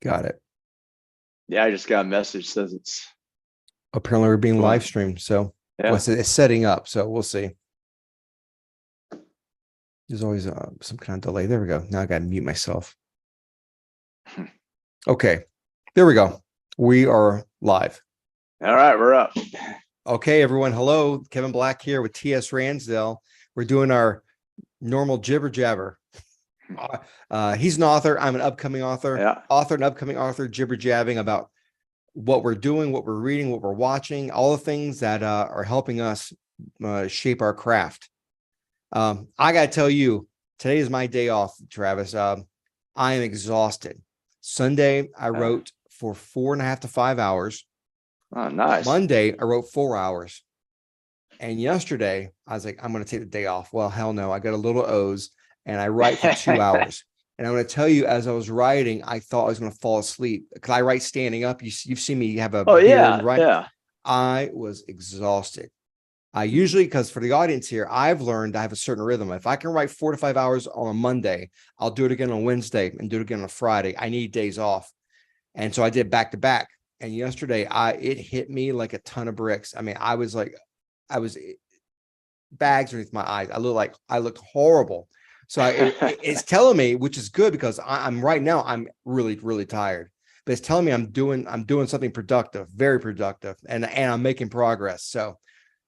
Got it. Yeah, I just got a message says it's Apparently we're being live going. streamed. So Yeah. it's setting up. So we'll see. There's always some kind of delay. There we go. Now I got to mute myself. Okay. There we go. We are live. All right, we're up. Okay, everyone. Hello. Kevin Black here with TS Ransdell. We're doing our normal jibber jabber. He's an author. I'm an upcoming author. Yeah. Author and upcoming author, jibber jabbing about what we're doing, what we're reading, what we're watching, all the things that are helping us shape our craft. I got to tell you, today is my day off, Travis. I am exhausted. Sunday, I wrote for 4.5 to 5 hours. Oh, nice. Monday, I wrote 4 hours. And yesterday, I was like, I'm going to take the day off. Well, hell no. I got a little O's and I write for 2 hours. And I'm going to tell you, as I was writing, I thought I was going to fall asleep because I write standing up. You've seen me have a Oh, beer yeah. and write. Yeah. I was exhausted. I usually, because for the audience here, I've learned I have a certain rhythm. If I can write 4 to 5 hours on a Monday, I'll do it again on Wednesday and do it again on a Friday. I need days off. And so I did back to back. And yesterday, it hit me like a ton of bricks. I mean, I was bags underneath my eyes. I looked horrible. So it's telling me, which is good because I'm right now, I'm really, really tired. But it's telling me I'm doing something productive, very productive, and I'm making progress. So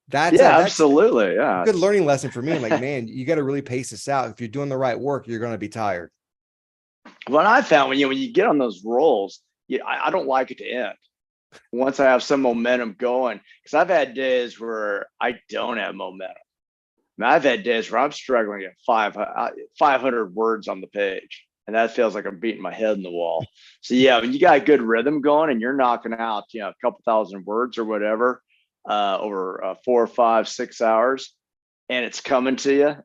that's absolutely. Yeah. a good learning lesson for me. I'm like, man, you got to really pace this out. If you're doing the right work, you're going to be tired. What I found when you get on those rolls, I don't like it to end. Once I have some momentum going, because I've had days where I don't have momentum. I mean, I've had days where I'm struggling at 500 words on the page, and that feels like I'm beating my head in the wall. So yeah, when you got a good rhythm going and you're knocking out, a couple thousand words or whatever over 4 or 5, 6 hours, and it's coming to you,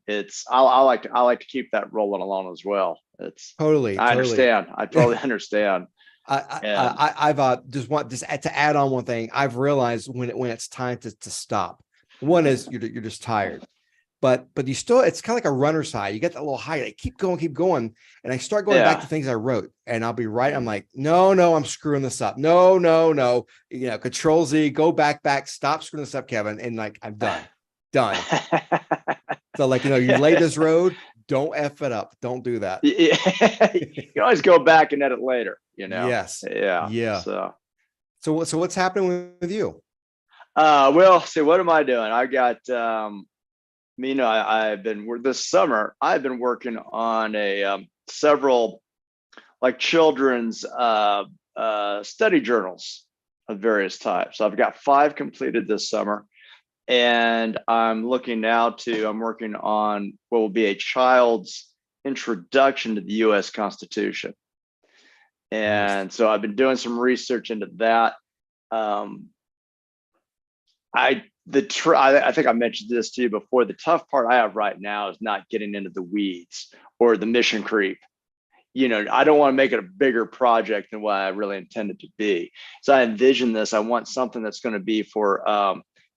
I like to keep that rolling along as well. Totally. I understand. I totally understand. I've just to add on one thing. I've realized when it's time to stop. One is you're just tired, but you still, it's kind of like a runner's high. You get that little high, like keep going, and I start going back to things I wrote, and I'll be right. I'm like, no, I'm screwing this up. No, Control Z, go back, stop screwing this up, Kevin, and like I'm done. So like you lay this road. Don't F it up. Don't do that. You can always go back and edit later, Yes. Yeah. So what's happening with you? Well, see, what am I doing? I got, this summer, I've been working on several like children's study journals of various types. So I've got 5 completed this summer. And I'm working on what will be a child's introduction to the U.S. Constitution. And so I've been doing some research into that. I think I mentioned this to you before. The tough part I have right now is not getting into the weeds or the mission creep. I don't want to make it a bigger project than what I really intended to be. So I envision this. I want something that's going to be for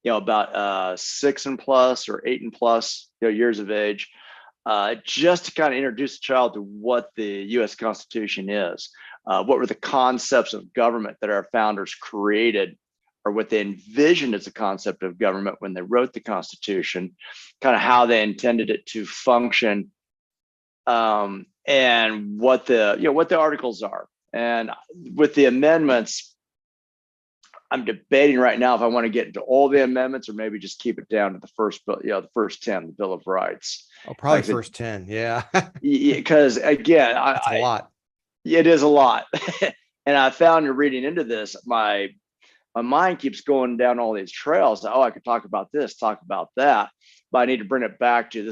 about 6 and plus or 8 and plus years of age, just to kind of introduce a child to what the U.S. Constitution is, what were the concepts of government that our founders created, or what they envisioned as a concept of government when they wrote the Constitution, kind of how they intended it to function, and what the articles are. And with the amendments, I'm debating right now if I want to get into all the amendments or maybe just keep it down to the first bill, the first 10, the Bill of Rights. Oh, probably first 10. Yeah. Because again, it's a lot. It is a lot. And I found in reading into this, my mind keeps going down all these trails. Oh, I could talk about this, talk about that, but I need to bring it back to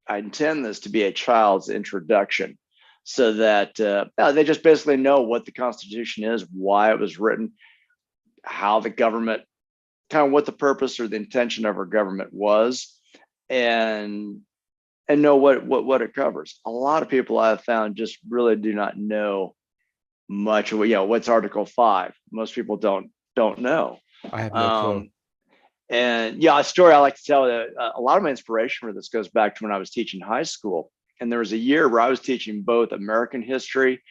I intend this to be a child's introduction, so that they just basically know what the Constitution is, why it was written, how the government, kind of what the purpose or the intention of our government was, and know what it covers. A lot of people I've found just really do not know much of what's Article 5. Most people don't know. I have no clue. And a story I like to tell, a lot of my inspiration for this goes back to when I was teaching high school. And there was a year where I was teaching both American history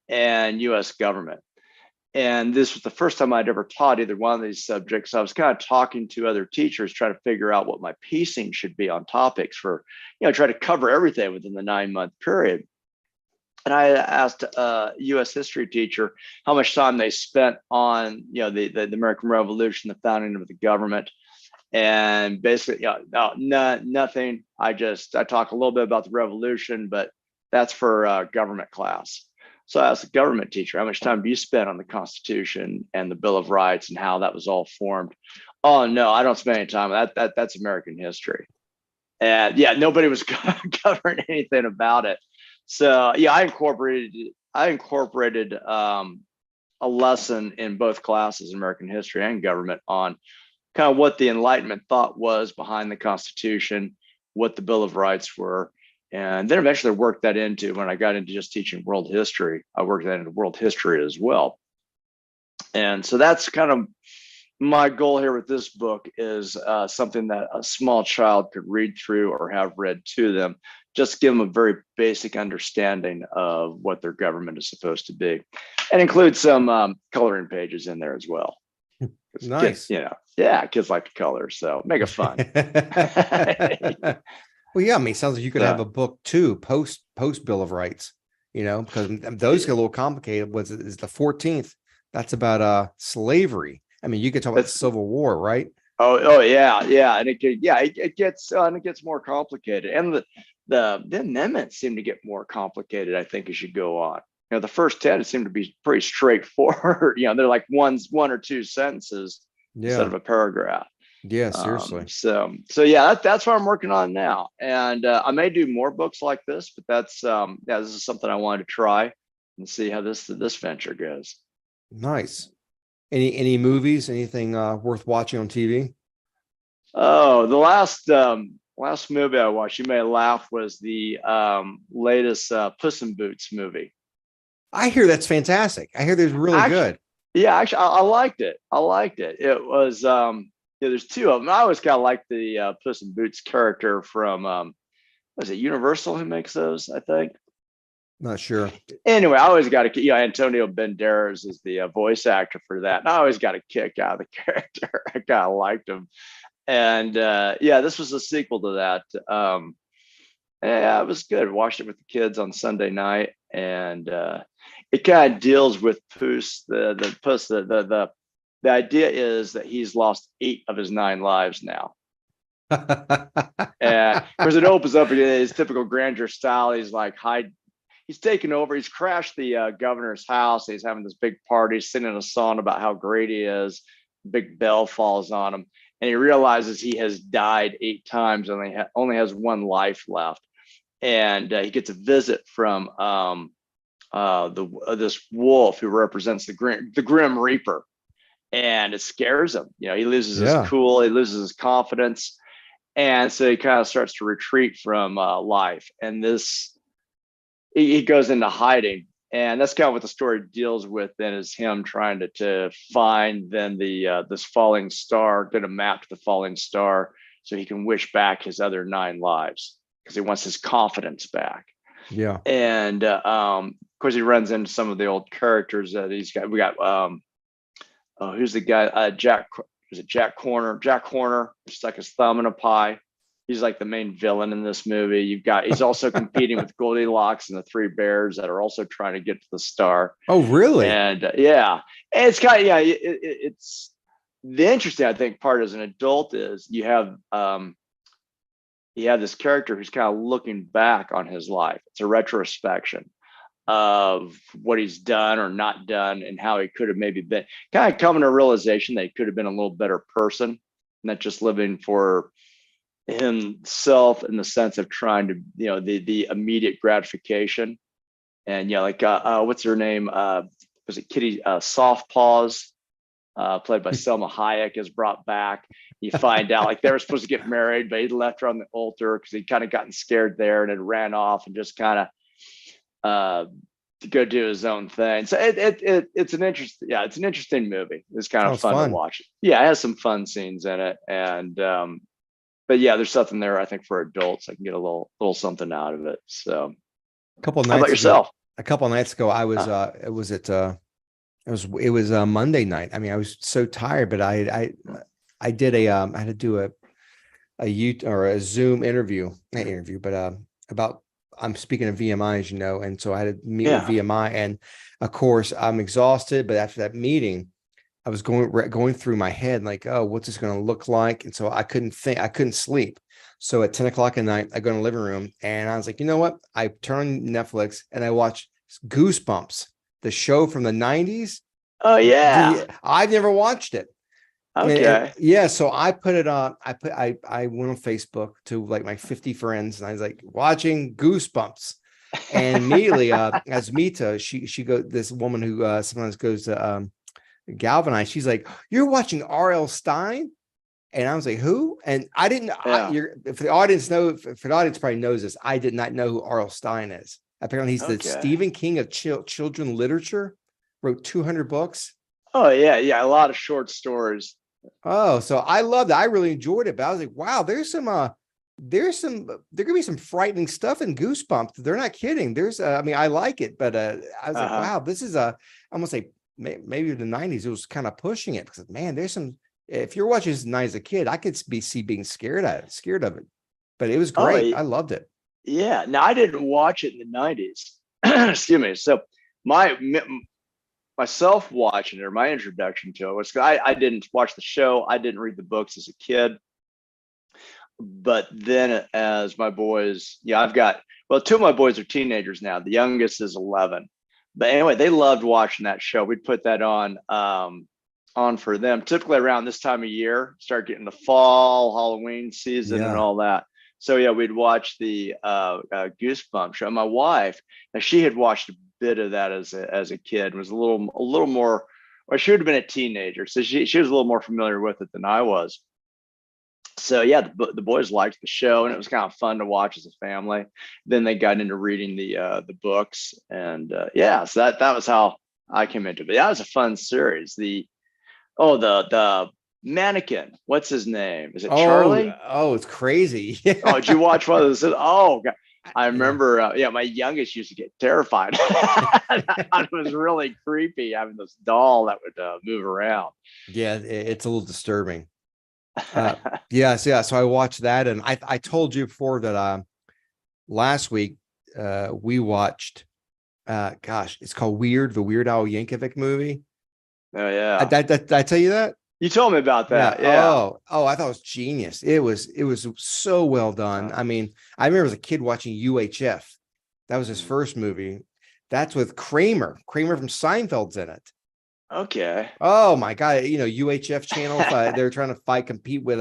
and U.S. government. And this was the first time I'd ever taught either one of these subjects. I was kind of talking to other teachers, trying to figure out what my pacing should be on topics for, try to cover everything within the 9-month period. And I asked a U.S. history teacher how much time they spent on, the American Revolution, the founding of the government. And basically, nothing. I talk a little bit about the revolution, but that's for government class. So I asked the government teacher, how much time do you spend on the Constitution and the Bill of Rights and how that was all formed? Oh, no, I don't spend any time. That's American history. And nobody was covering anything about it. So I incorporated a lesson in both classes, American history and government, on kind of what the Enlightenment thought was behind the Constitution, what the Bill of Rights were. And then eventually worked that into, when I got into just teaching world history, I worked that into world history as well. And so that's kind of my goal here with this book, is something that a small child could read through or have read to them, just give them a very basic understanding of what their government is supposed to be, and include some coloring pages in there as well. Nice. Kids, kids like to color, so make it fun. Well, yeah, I mean, it sounds like you could have a book too, post Bill of Rights, because those get a little complicated. Is the 14th? That's about slavery. I mean, you could talk about the Civil War, right? Oh yeah, and it gets more complicated, and the amendments seem to get more complicated, I think, as you go on. The first 10 seem to be pretty straightforward. They're like one or two sentences instead of a paragraph. Yeah, seriously. So that's what I'm working on now, and I may do more books like this, but that's this is something I wanted to try and see how this venture goes. Nice. Any movies? Anything worth watching on TV? Oh, the last movie I watched, you may laugh, was the latest Puss in Boots movie. I hear that's fantastic. I hear there's really good. Yeah, actually, I liked it. It was there's two of them. I always kind of liked the Puss in Boots character from was it Universal who makes those, I think. Not sure. Anyway, I always got a Antonio Banderas is the voice actor for that. And I always got a kick out of the character. I kind of liked him. And this was a sequel to that. It was good. Watched it with the kids on Sunday night, and it kind of deals with Puss. The Puss. The idea is that he's lost 8 of his 9 lives now. And because it opens up in his typical grandeur style, he's like he's taken over. He's crashed the governor's house. He's having this big party, singing a song about how great he is. Big bell falls on him, and he realizes he has died 8 times and only has 1 life left. And he gets a visit from this wolf who represents the Grim Reaper, and it scares him. He loses his cool, he loses his confidence, and so he kind of starts to retreat from life. And he goes into hiding, and that's kind of what the story deals with. Then is him trying to find then this falling star, get a map to the falling star, so he can wish back his other 9 lives, because he wants his confidence back. Yeah. And of course, he runs into some of the old characters that he's got. We got who's the guy? Jack Horner. Jack Horner stuck his thumb in a pie. He's like the main villain in this movie. He's also competing with Goldilocks and the 3 bears that are also trying to get to the star. Oh, really? And and it's kind of it's the interesting, I think, part as an adult is you have this character who's kind of looking back on his life. It's a retrospection of what he's done or not done, and how he could have maybe been, kind of coming to a realization that he could have been a little better person, not just living for himself in the sense of trying to, the immediate gratification. And what's her name? Was it Kitty Soft Paws, played by Selma Hayek, is brought back. You find out they were supposed to get married, but he left her on the altar because he'd kind of gotten scared there and then ran off and just kind of to go do his own thing. So it's an interesting movie. It's kind of fun to watch. Yeah, it has some fun scenes in it, and but there's something there, I think, for adults. I can get a little something out of it. So, a couple of nights how about yourself? a couple of nights ago, I was Huh. it was Monday night. I mean, I was so tired, but I did I had to do a Zoom interview, not interview, but about I'm speaking of VMI, as you know, and so I had to meet with Yeah. VMI, and of course I'm exhausted. But after that meeting, I was going through my head like, oh, what's this going to look like? And so I couldn't think, I couldn't sleep. So at 10 o'clock at night, I go in the living room and I was like, you know what? I turn on Netflix and I watch Goosebumps, the show from the 90s. Oh yeah. I've never watched it. And Okay. yeah, so I put it on. I went on Facebook to like my 50 friends, and I was like watching Goosebumps. And immediately, as Mita, she go this woman who sometimes goes to Galvanize. She's like, "You're watching R.L. Stein," and I was like, "Who?" And I didn't. Yeah. If the audience if the audience probably knows this, I did not know who R.L. Stein is. Apparently, he's the Okay. Stephen King of children literature. Wrote 200 books. Oh yeah. Yeah. A lot of short stories. Oh, so I loved it. I really enjoyed it, but I was like, wow, there could be some frightening stuff in Goosebumps. They're not kidding. I mean, I like it, but I was like, Uh-huh. wow, this is I'm gonna say maybe the 90s, it was kind of pushing it because man, if you're watching this as a kid, I could see being scared of it, but it was Oh great. I loved it. yeah. Now I didn't watch it in the 90s. Excuse me. So my myself watching it, or my introduction to it was I didn't watch the show. I didn't read the books as a kid. But then as my boys, yeah, I've got, well, two of my boys are teenagers now. The youngest is 11. But anyway, they loved watching that show. We'd put that on for them. Typically around this time of year, start getting the fall, Halloween season and Yeah. all that. So yeah, we'd watch the Goosebumps show. My wife, now she had watched a bit of that as a kid, was a little more, or she would have been a teenager, so she was a little more familiar with it than I was. So yeah, the boys liked the show, and it was kind of fun to watch as a family. Then they got into reading the books, and yeah, so that was how I came into it. But that was a fun series. The mannequin, what's his name? Is it Charlie? Oh, it's crazy. Oh, did you Yeah. watch one of those? Oh, God. I Yeah. remember. Yeah, my youngest used to get terrified. I thought it was really creepy having this doll that would move around. Yeah, it's a little disturbing. Uh, yes, yeah. So I watched that, and I told you before that last week we watched gosh, it's called Weird, the Weird Al Yankovic movie. Oh yeah, Did I tell you that? you told me about Yeah. that. Yeah. Oh, I thought it was genius. It was so well done. Uh, I mean, I remember as a kid watching UHF. That was his mm, first movie. That's with Kramer. Kramer from Seinfeld's in it. okay. Oh my God, UHF channel, they're trying to compete with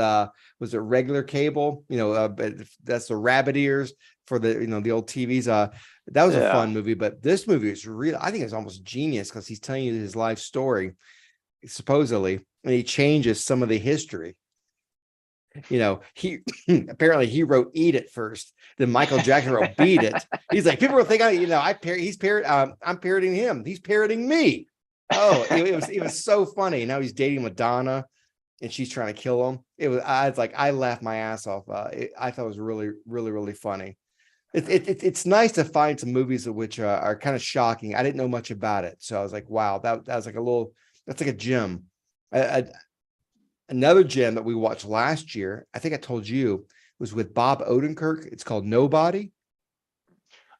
was it regular cable? But that's the rabbit ears for the the old TVs. That was a Yeah. fun movie, but this movie is real. I think it's almost genius because he's telling you his life story, supposedly, and he changes some of the history. He apparently he wrote "Eat It" first, then Michael Jackson wrote "Beat It." He's like, people will think I'm parroting him. He's parroting me. Oh, it was so funny. Now he's dating Madonna, and she's trying to kill him. I was like, I laughed my ass off. I thought it was really, really, really funny. It's nice to find some movies of which are kind of shocking. I didn't know much about it, so I was like, wow, that was like that's like a gem. Another gem that we watched last year, I think I told you, was with Bob Odenkirk. It's called Nobody.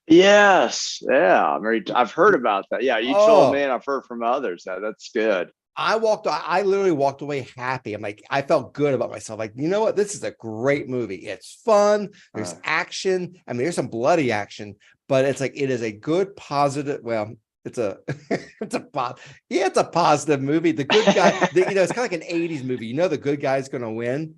Yes. Yeah. I've heard about that. Yeah. You told me, Oh, and I've heard from others that that's good. I literally walked away happy. I'm like, I felt good about myself. Like, you know what? This is a great movie. It's fun. There's Uh, action. I mean, there's some bloody action, but it's like, it is a good, positive, well, it's a, it's a positive movie. The good guy, it's kind of like an 80s movie. The good guy's going to win,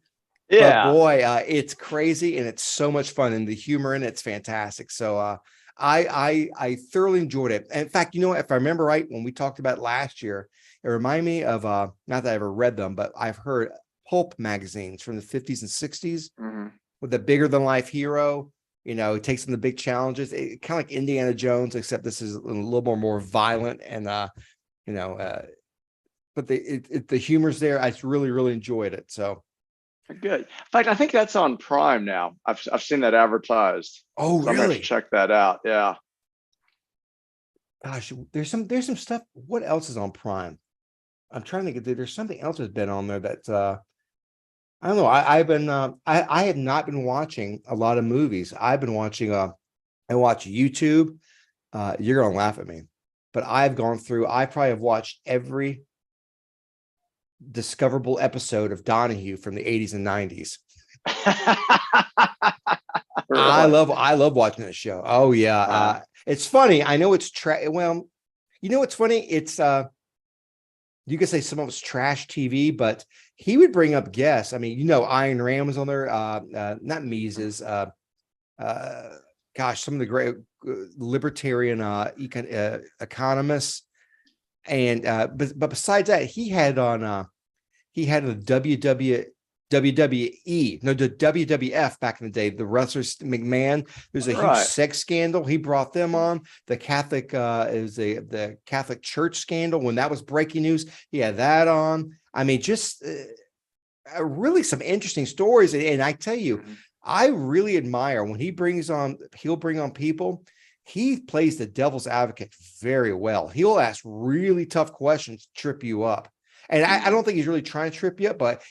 but yeah. boy, it's crazy and it's so much fun, and the humor in it's fantastic. So, I thoroughly enjoyed it. And in fact, if I remember right, when we talked about it last year, it reminded me of not that I ever read them, but I've heard pulp magazines from the 50s and 60s Mhm. with the bigger than life hero. It takes on the big challenges. Kind of like Indiana Jones, except this is a little more violent and you know, uh, but the humor's there. I really, really enjoyed it. So, Good. In fact, I think that's on Prime now. I've seen that advertised, oh, so I'm gonna have to really? check that out. Yeah. Gosh, there's some stuff. What else is on Prime? I'm trying to get there. There's something else that's been on there that I don't know. I've been I have not been watching a lot of movies. I've been watching I watch YouTube. You're gonna laugh at me, but I've gone through, I probably have watched every discoverable episode of Donahue from the 80s and 90s. Really? I love watching this show. Oh yeah. It's funny. I know it's well, you know what's funny? It's you could say some of it's trash TV, but he would bring up guests. I mean, you know, Ayn Rand was on there, not Mises, gosh, some of the great libertarian economists. And but besides that, he had the WWE, no, the WWF back in the day, the wrestlers McMahon. There's a huge sex scandal. He brought them on. The Catholic the Catholic Church scandal when that was breaking news. He had that on. I mean, just really some interesting stories. And I tell you, I really admire when he'll bring on people. He plays the devil's advocate very well. He'll ask really tough questions to trip you up. And I don't think he's really trying to trip you up, but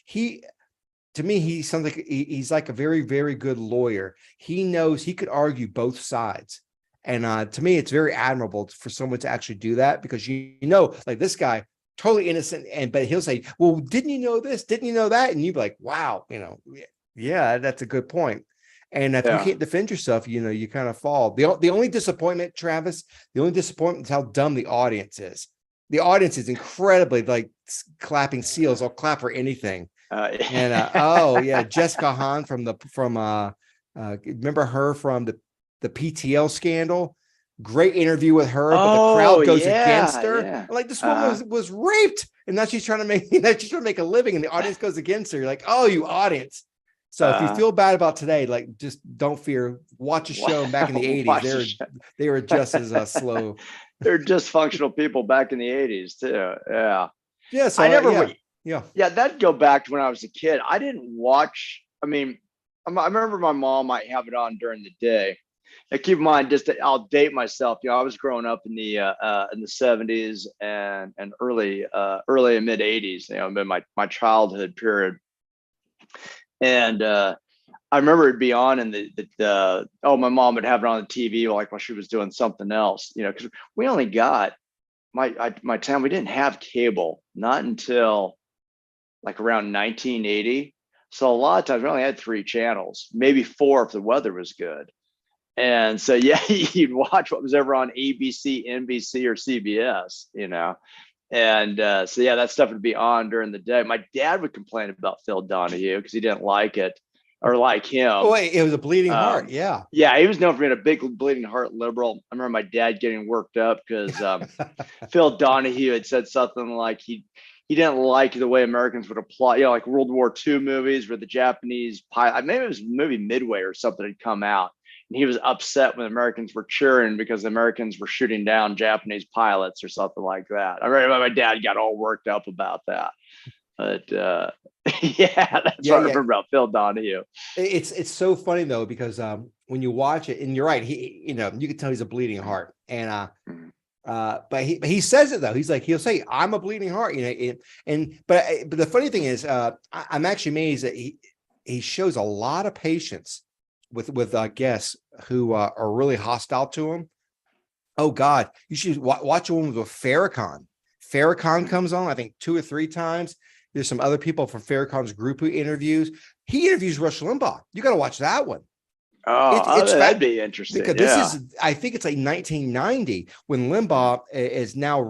to me, he sounds like he's like a very, very good lawyer. He knows he could argue both sides. And to me, it's very admirable for someone to actually do that, because you know, like this guy, totally innocent. But he'll say, well, didn't you know this? Didn't you know that? And you'd be like, wow, you know, yeah, that's a good point. And if you can't defend yourself, you know, you kind of fall. The only disappointment, Travis, the only disappointment is how dumb the audience is. The audience is incredibly like clapping seals. I'll clap for anything. Oh yeah, Jessica Hahn remember her from the PTL scandal? Great interview with her, but the crowd goes against her. Yeah. Like, this woman was raped, and now she's trying to make a living, and the audience goes against her. You're like, oh, you audience. So if you feel bad about today, like, just don't fear. Watch a show back in the 80s. They were just as slow. They're dysfunctional people back in the 80s too. Yeah. Yeah. So Yeah, that'd go back to when I was a kid. I didn't watch. I mean, I remember my mom might have it on during the day. Now, keep in mind, I'll date myself. You know, I was growing up in the 70s and early and mid 80s. You know, in my childhood period. And I remember it'd be on, and my mom would have it on the TV like while she was doing something else. You know, because we only got my time. We didn't have cable, not until like around 1980. So a lot of times we only had 3 channels, maybe 4 if the weather was good. And so, yeah, you'd watch what was ever on ABC, NBC, or CBS, you know. And so, yeah, that stuff would be on during the day. My dad would complain about Phil Donahue because he didn't like it or like him. Oh, wait, it was a bleeding heart. Yeah. Yeah, he was known for being a big bleeding heart liberal. I remember my dad getting worked up because Phil Donahue had said something like he didn't like the way Americans would apply, you know, like World War II movies where the Japanese pilot, maybe it was movie Midway or something had come out. And he was upset when Americans were cheering because the Americans were shooting down Japanese pilots or something like that. I remember my dad got all worked up about that. But yeah, that's what I remember about Phil Donahue. It's so funny though, because when you watch it, and you're right, you can tell he's a bleeding heart. And but he says it though. He'll say, I'm a bleeding heart, you know. But the funny thing is, I'm actually amazed that he shows a lot of patience with guests who are really hostile to him. Oh God, you should watch a woman with Farrakhan. Farrakhan comes on, I think 2 or 3 times. There's some other people from Farrakhan's group who he interviews Rush Limbaugh. You got to watch that one. That'd be interesting. Because I think it's like 1990 when Limbaugh is now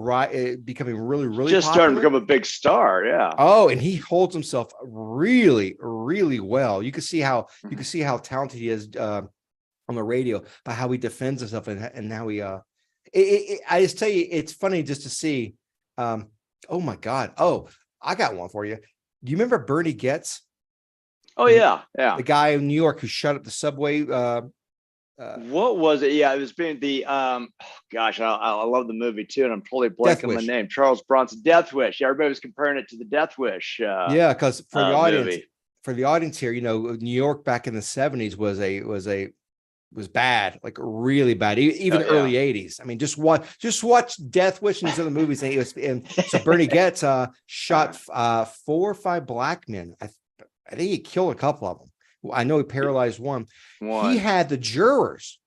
becoming really, really just popular. starting to become a big star. Yeah. Oh, and he holds himself really, really well. You can see how talented he is on the radio, by how he defends himself and how he. I just tell you, it's funny just to see. Oh my God! Oh, I got one for you. Do you remember Bernie Goetz? Oh yeah. The guy in New York who shut up the subway. What was it? Yeah, it was being the gosh, I love the movie too, and I'm totally blanking on the name. Charles Bronson, Death Wish. Yeah, everybody was comparing it to the Death Wish. Yeah, because for the audience here, you know, New York back in the 70s was a was bad, like really bad, even early 80s. I mean, just watch Death Wish and the movies. And so Bernie Getz shot 4 or 5 black men. I think he killed a couple of them. I know he paralyzed one. He had the jurors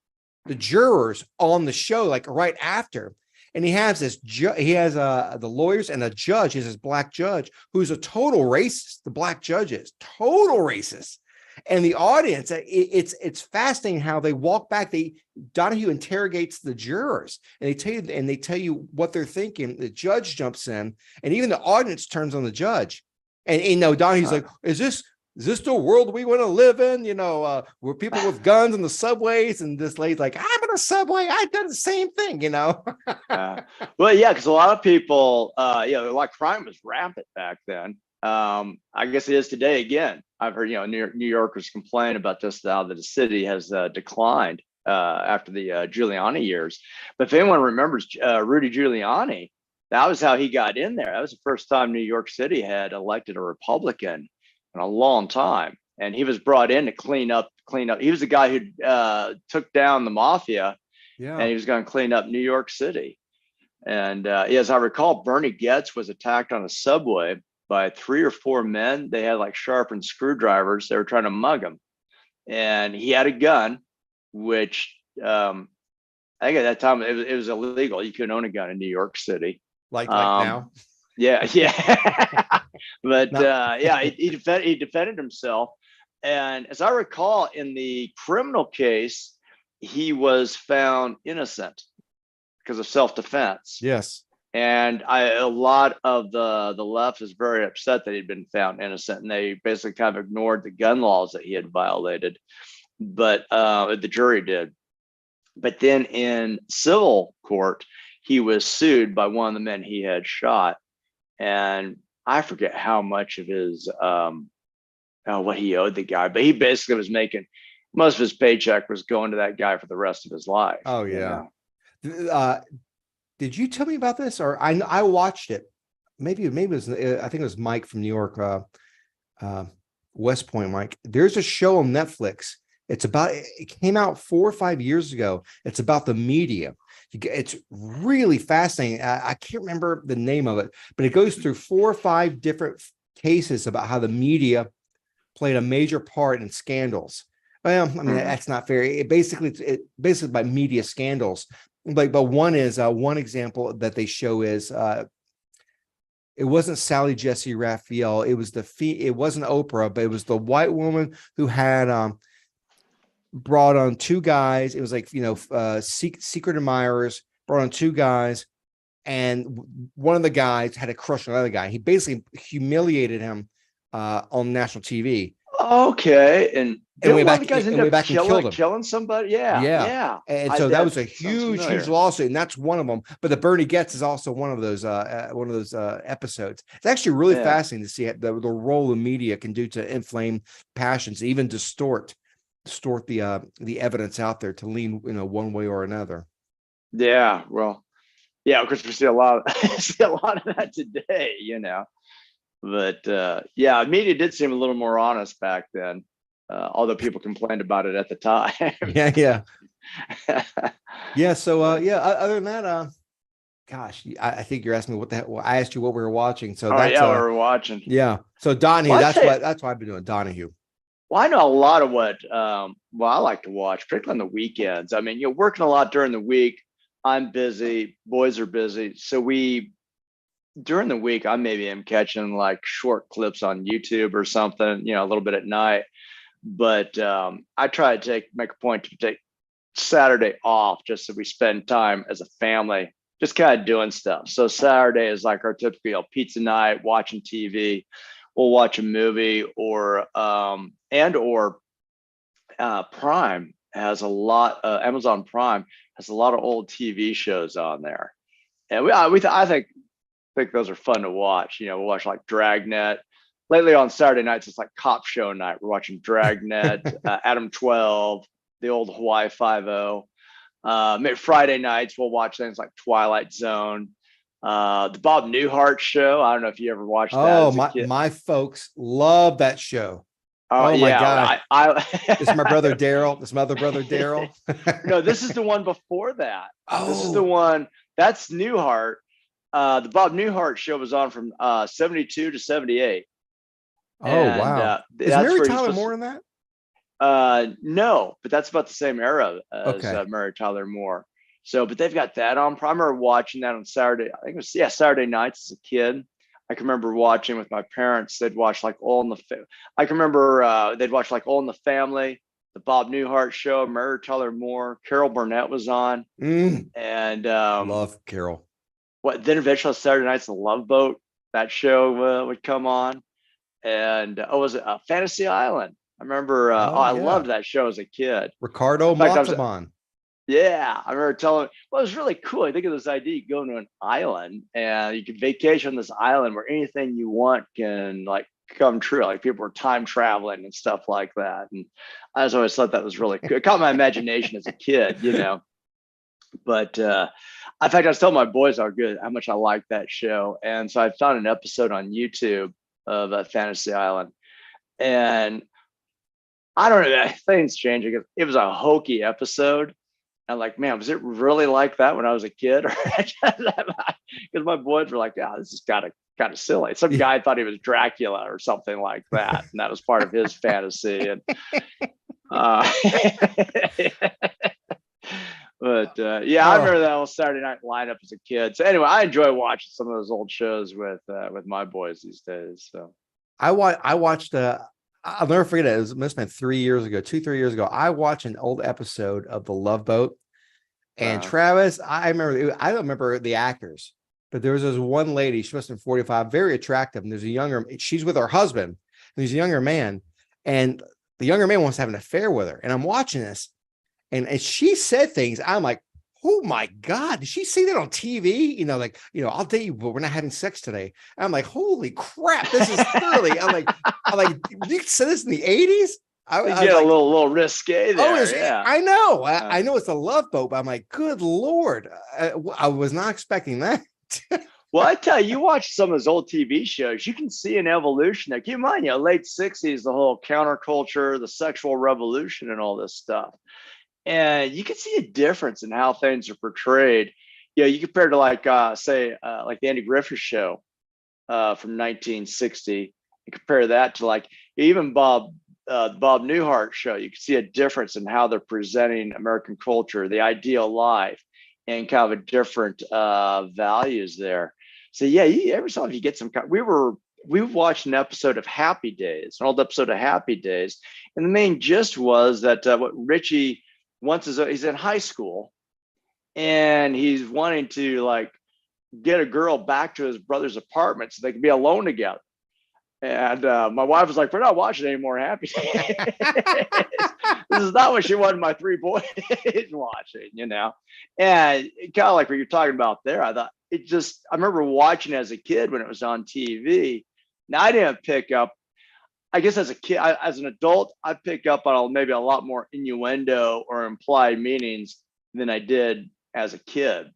on the show, like right after. And he has the lawyers and a judge. He has this black judge who's a total racist. The black judge is total racist. And the audience, it's fascinating how they walk back. Donahue interrogates the jurors, and they tell you what they're thinking. The judge jumps in, and even the audience turns on the judge. And Donahue's like, "Is this the world we want to live in? Where people with guns in the subways?" And this lady's like, "I'm in a subway. I've done the same thing." Well, yeah, because a lot of people, like crime was rampant back then. I guess it is today again. I've heard, New Yorkers complain about just how the city has declined after the Giuliani years. But if anyone remembers Rudy Giuliani, that was how he got in there. That was the first time New York City had elected a Republican in a long time. And he was brought in to clean up. He was the guy who took down the mafia, and he was going to clean up New York City. And as I recall, Bernie Getz was attacked on a subway by 3 or 4 men. They had like sharpened screwdrivers. They were trying to mug him. And he had a gun, which I think at that time it was illegal. You couldn't own a gun in New York City. Like now? Yeah. But he defended himself. And as I recall, in the criminal case, he was found innocent because of self-defense. Yes. And a lot of the left is very upset that he'd been found innocent, and they basically kind of ignored the gun laws that he had violated, but the jury did. But then in civil court, he was sued by one of the men he had shot, and I forget how much of his what he owed the guy, but he basically was making most of his paycheck was going to that guy for the rest of his life. Oh yeah. Did you tell me about this, or I watched it? Maybe it was. I think it was Mike from New York, West Point. Mike, there's a show on Netflix. It came out 4 or 5 years ago. It's about the media. It's really fascinating. I can't remember the name of it, but it goes through 4 or 5 different cases about how the media played a major part in scandals. Well, I mean, that's not fair. It basically by media scandals. But one example that they show is it wasn't Sally Jesse Raphael. It was it wasn't Oprah, but it was the white woman who had brought on 2 guys. It was like secret admirers brought on 2 guys, and one of the guys had a crush on another guy. He basically humiliated him on national TV. Okay, and way back and killed him, killing somebody. Yeah. And so that was a huge lawsuit, and that's one of them. But the Bernie Getz is also one of those episodes. It's actually really fascinating to see the role the media can do to inflame passions, even distort the evidence out there to lean one way or another. Yeah, well, yeah, of course we see a lot of that today, But media did seem a little more honest back then, although people complained about it at the time. Yeah. So other than that, gosh, I think you're asking me what the hell. Well, I asked you what we were watching. So we were watching. Yeah. So Donahue, that's what I've been doing. Donahue. Well, I know a lot of what I like to watch, particularly on the weekends. I mean, working a lot during the week. I'm busy. Boys are busy. So during the week, I maybe am catching like short clips on YouTube or something, a little bit at night. But I try to make a point to take Saturday off just so we spend time as a family, just kind of doing stuff. So Saturday is like our typical pizza night, watching TV. We'll watch a movie or Prime has a lot. Amazon Prime has a lot of old TV shows on there, and I think those are fun to watch. We'll watch like Dragnet. Lately on Saturday nights, it's like cop show night. We're watching Dragnet, Adam 12, the old Hawaii 5-0. Maybe Friday nights, we'll watch things like Twilight Zone, the Bob Newhart show. I don't know if you ever watched that. Oh, my folks love that show. Oh my yeah, God. This is my brother I Daryl. This is my other brother Daryl. no, this is the one before that. This is the Oh, one that's Newhart. The Bob Newhart show was on from 72 to 78. oh And wow. Is that's Mary where he's Tyler supposed Moore in that? no, but that's about the same era as Okay. Mary Tyler Moore. So, but they've got that on. I remember watching that on Saturday. I think it was, yeah, Saturday nights as a kid. I can remember watching with my parents. They'd watch like All in the. I can remember they'd watch like All in the Family, the Bob Newhart show, Mary Tyler Moore, Carol Burnett was on, Mm, and love Carol. what then eventually on Saturday nights, the Love Boat, that show would come on, and was it Fantasy Island? I remember. Oh I yeah. loved that show as a kid. Ricardo In fact, I was Montalban. yeah, I remember telling. Well, it was really cool. I think of this idea: you go to an island and you can vacation on this island where anything you want can like come true. Like people were time traveling and stuff like that. And I just always thought that was really cool. It caught my imagination as a kid, you know. But in fact, I was telling my boys how much I liked that show, and so I found an episode on YouTube of Fantasy Island, and I don't know, things changing. It was a hokey episode. I'm like, man, was it really like that when I was a kid? Because my boys were like, yeah, this is kind of silly. Some Yeah. guy thought he was Dracula or something like that, and that was part of his fantasy. And uh, but yeah, I remember Oh, that whole Saturday night lineup as a kid. So anyway, I enjoy watching some of those old shows with my boys these days. So I watched I'll never forget it. It must have been 3 years ago, 3 years ago. I watched an old episode of The Love Boat. And uh, Travis, I don't remember the actors, but there was this one lady, she must have been 45, very attractive. And there's a younger, she's with her husband, and there's a younger man, and the younger man wants to have an affair with her. And I'm watching this, and she said things. I'm like, oh my God, did she see that on TV? Like, I'll date you, but we're not having sex today. I'm like, holy crap, this is thoroughly. I'm like, you said this in the 80s? I you was get a like, little risque there. oh, Yeah. I know. I know it's a Love Boat, but I'm like, good Lord. I was not expecting that. Well, I tell you, you watch some of those old TV shows, you can see an evolution there. Keep in mind, late 60s, the whole counterculture, the sexual revolution, and all this stuff. And you can see a difference in how things are portrayed. You compare to like, say, like the Andy Griffith show from 1960. You compare that to like even Bob Newhart show. You can see a difference in how they're presenting American culture, the ideal life, and kind of a different values there. So yeah, every time you get some kind. We watched an episode of Happy Days, an old episode of Happy Days, and the main gist was that what Richie wants is he's in high school, and he's wanting to like get a girl back to his brother's apartment so they can be alone together. And my wife was like, "We're not watching any more Happy Days. This is not what she wanted my three boys watching, And kind of like what you're talking about there, I thought I remember watching as a kid when it was on TV. Now I didn't pick up. I guess as a kid, as an adult, I pick up on maybe a lot more innuendo or implied meanings than I did as a kid.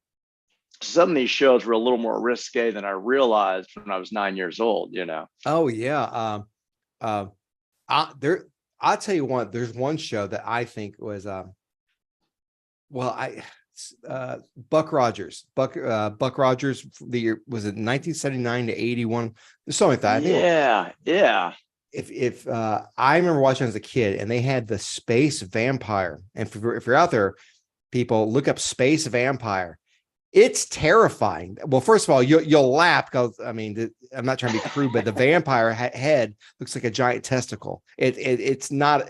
Some of these shows were a little more risque than I realized when I was 9 years old. Oh yeah. I'll tell you what, there's one show that I think was Buck Rogers. Buck Rogers, the year was it 1979 to 81, something like that. I think Yeah. if I remember watching as a kid, and they had the space vampire. And if you're out there, people, look up space vampire. It's terrifying. Well, first of all, you'll laugh because I'm not trying to be crude, but the vampire head looks like a giant testicle. It's not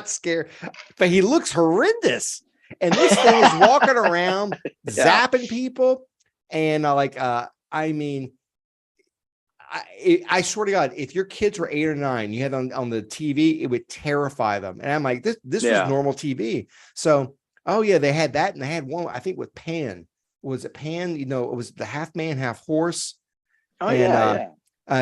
scary, but he looks horrendous. And this thing is walking around zapping people, and I swear to God, if your kids were 8 or 9, you had on the TV, it would terrify them. And I'm like, this was normal TV. So. Oh yeah, they had that, and they had one, I think, with Pan. Was it Pan? It was the half man, half horse. Oh, and, yeah.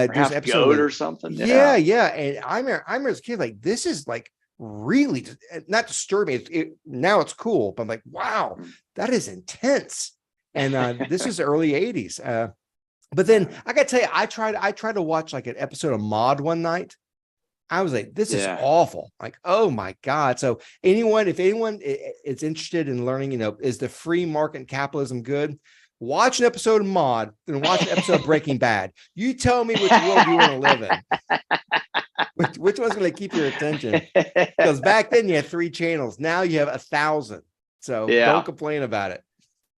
There's half goat or something. Yeah. And I remember as a kid, like, this is like really not disturbing. Now it's cool, but I'm like, wow, that is intense. And this is early 80s. But then I gotta tell you, I tried to watch like an episode of Maude one night. I was like, this is Yeah. awful. Like, oh my God. So if anyone is interested in learning, is the free market capitalism good? Watch an episode of Maude and watch an episode of Breaking Bad. You tell me which world you want to live in. Which one's going to keep your attention? Because back then you had 3 channels. Now you have 1,000. So Yeah. don't complain about it.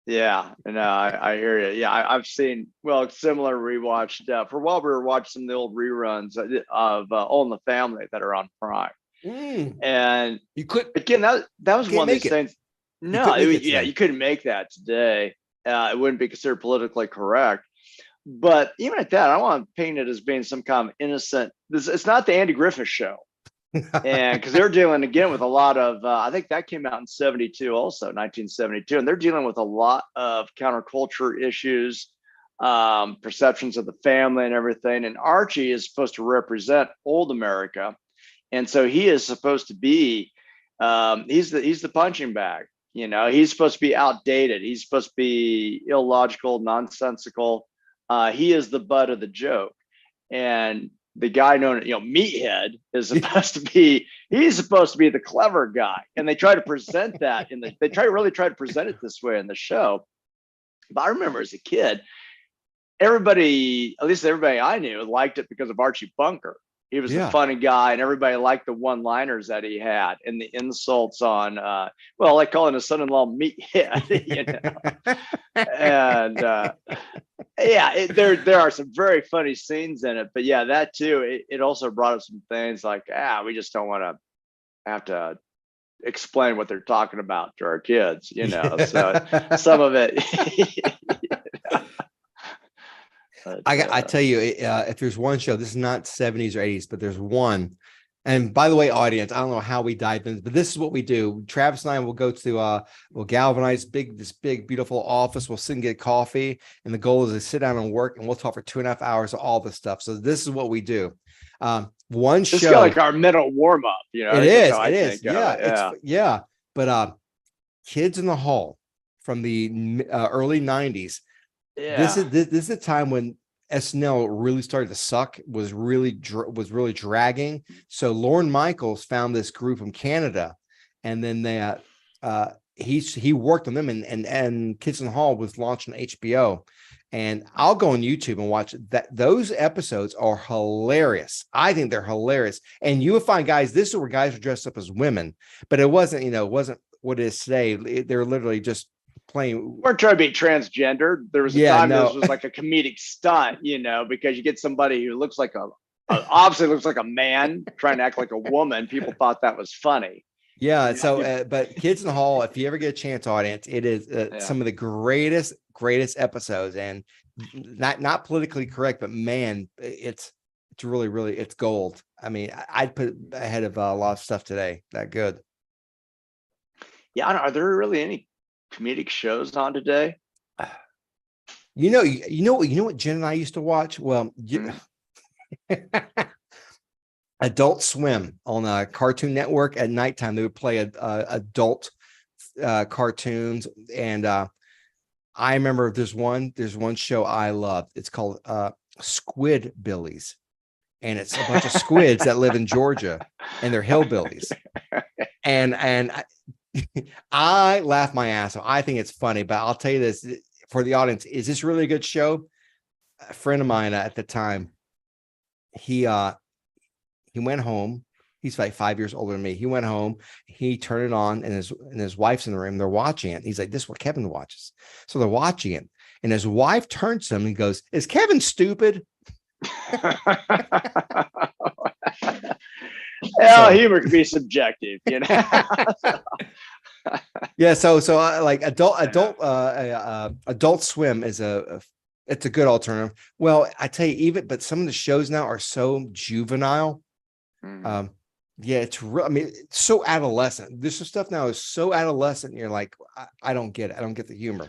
Yeah, no, I hear you. Yeah, I've seen, well, similar rewatched, for a while we were watching some of the old reruns of All in the Family that are on Prime. And You could, again, that was can't one of these make it. things. You No, couldn't make it yeah, today. you couldn't make that today. It wouldn't be considered politically correct. But even at that, I don't want to paint it as being some kind of innocent. It's not the Andy Griffith Show. And because they're dealing again with a lot of, I think that came out in 72 also, 1972. And they're dealing with a lot of counterculture issues, perceptions of the family and everything. And Archie is supposed to represent old America. And so he is supposed to be, he's the punching bag. He's supposed to be outdated. He's supposed to be illogical, nonsensical. He is the butt of the joke. And the guy known, Meathead is supposed to be, he's supposed to be the clever guy. And they try to present that really try to present it this way in the show. But I remember as a kid, everybody, at least everybody I knew, liked it because of Archie Bunker. He was the funny guy, and everybody liked the one-liners that he had and the insults on, like calling his son-in-law Meathead, and there are some very funny scenes in it. But yeah, that too, it also brought up some things like, we just don't want to have to explain what they're talking about to our kids, So some of it. But, I tell you, if there's one show, this is not 70s or 80s, but there's one. And by the way, audience, I don't know how we dive in, but this is what we do. Travis and I will go to, we'll galvanize this big, beautiful office. We'll sit and get coffee. And the goal is to sit down and work, and we'll talk for 2.5 hours of all this stuff. So this is what we do. One show. It's kind of like our mental warm up, It is. Yeah. But Kids in the Hall from the early 90s. Yeah. This is a time when SNL really started to suck, was really dragging. So Lorne Michaels found this group from Canada, and then he worked on them, and Kids in the Hall was launched on HBO. And I'll go on YouTube and watch that. Those episodes are hilarious. I think they're hilarious. And you will find guys, this is where guys are dressed up as women, but it wasn't what it is today. They're literally just playing. We're trying to be transgender. There was a time this was like a comedic stunt, because you get somebody who looks like obviously looks like a man trying to act like a woman. People thought that was funny. Yeah. So, but Kids in the Hall, if you ever get a chance, audience, it is some of the greatest episodes, and not politically correct, but man, it's really, really, it's gold. I mean, I'd put it ahead of a lot of stuff today. That good. Yeah. Are there really any comedic shows on today? You know what Jen and I used to watch? Well, Adult Swim on Cartoon Network at nighttime. They would play adult cartoons, and I remember there's one show I loved. It's called Squidbillies, and it's a bunch of squids that live in Georgia, and they're hillbillies, and I laugh my ass off. I think it's funny, but I'll tell you this for the audience: is this really a good show? A friend of mine at the time, he went home. He's like 5 years older than me. He went home, he turned it on, and his wife's in the room. They're watching it. He's like, this is what Kevin watches. So they're watching it. And his wife turns to him and goes, is Kevin stupid? Humor can be subjective, Yeah. So like Adult Swim is it's a good alternative. Well, I tell you, but some of the shows now are so juvenile. It's real. I mean, it's so adolescent. This stuff now is so adolescent. You're like, I don't get it. I don't get the humor.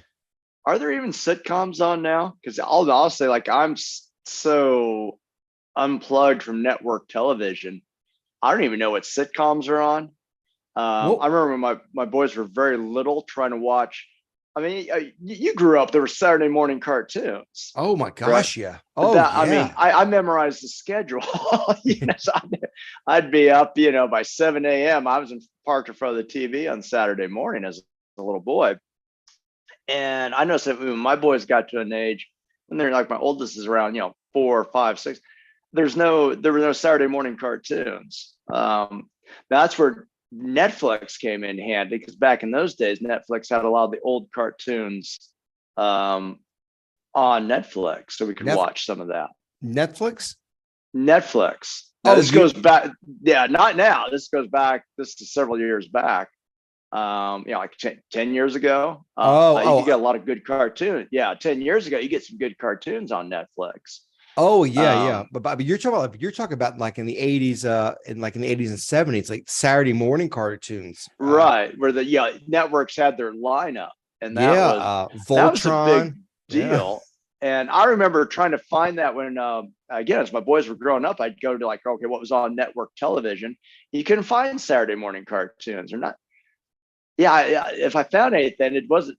Are there even sitcoms on now? Because I'll say, like, I'm so unplugged from network television. I don't even know what sitcoms are on. I remember when my boys were very little trying to watch I mean, you grew up, there were Saturday morning cartoons, Oh my right? gosh, yeah. Oh That, I mean, yeah. I memorized the schedule. So I'd be up, by 7 a.m. I was parked in front of the TV on Saturday morning as a little boy. And I noticed that when my boys got to an age when they're like, my oldest is around, 4, 5, 6, there were no Saturday morning cartoons. That's where Netflix came in handy, because back in those days, Netflix had a lot of the old cartoons um, on Netflix, so we could Net watch some of that. Netflix. Netflix. Now Oh, this you. goes back, yeah, not now. This goes back. This is several years back. Like 10 years ago. Oh, You could oh, get a lot of good cartoons. Yeah, 10 years ago, you get some good cartoons on Netflix. oh, yeah, yeah. Um, But you're talking about like in the 80s, in the 80s and 70s, like Saturday morning cartoons. right, where the networks had their lineup, and Yeah, that was a big Voltron. Yeah. deal. And I remember trying to find that when, again, as my boys were growing up, I'd go to like, okay, what was on network television? You couldn't find Saturday morning cartoons, or not. Yeah, if I found anything, it wasn't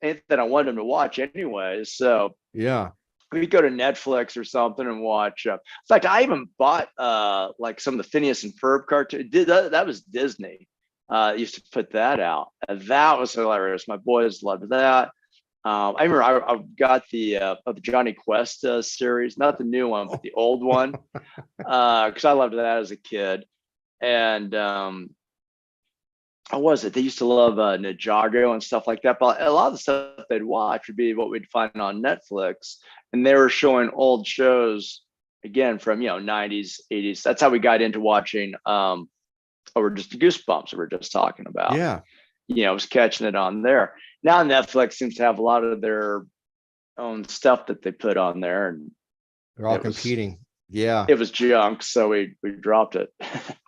anything I wanted them to watch anyway. So Yeah. we go to Netflix or something and watch. In fact, I even bought like some of the Phineas and Ferb cartoons. That was Disney. Used to put that out. And that was hilarious. My boys loved that. I remember I got the of the Johnny Quest series, not the new one, but the old one, because I loved that as a kid. And how was it? They used to love Ninjago and stuff like that. But a lot of the stuff they'd watch would be what we'd find on Netflix, and they were showing old shows again from 90s, 80s. That's how we got into watching. Or just Goosebumps we were just talking about. Yeah. Was catching it on there. Now Netflix seems to have a lot of their own stuff that they put on there, and They're all it was competing. Yeah. it was junk, so we dropped it.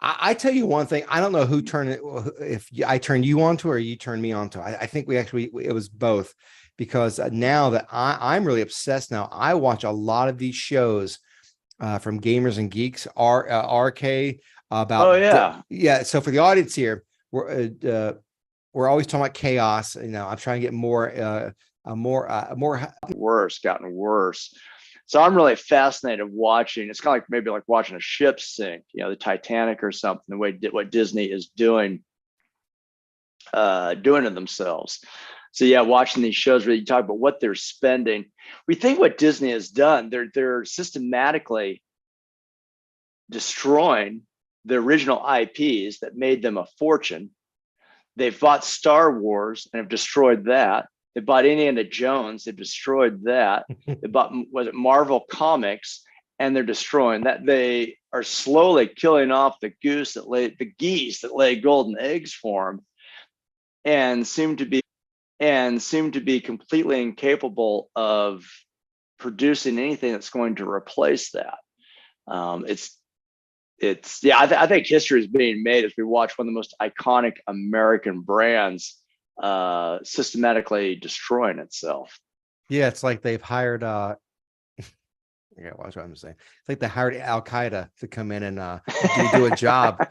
I tell you one thing. I don't know who turned it. If I turned you onto or you turned me onto. I think it was both, because now that I'm really obsessed now, I watch a lot of these shows from Gamers and Geeks, RK, Oh about yeah, yeah. So for the audience here, we're always talking about chaos. I'm trying to get more. worse, gotten worse. So I'm really fascinated watching. It's kind of like maybe like watching a ship sink, the Titanic or something. The way what Disney is doing to themselves. So yeah, watching these shows where you talk about what they're spending. We think what Disney has done, they're systematically destroying the original IPs that made them a fortune. They've bought Star Wars and have destroyed that. They bought Indiana Jones. They've destroyed that. They bought, was it Marvel Comics, and they're destroying that. They are slowly killing off the geese that lay golden eggs for them, and seem to be completely incapable of producing anything that's going to replace that. I think history is being made as we watch one of the most iconic American brands systematically destroying itself. Yeah, it's like they've hired. Yeah, watch what I'm saying. It's like they hired Al Qaeda to come in and do a job.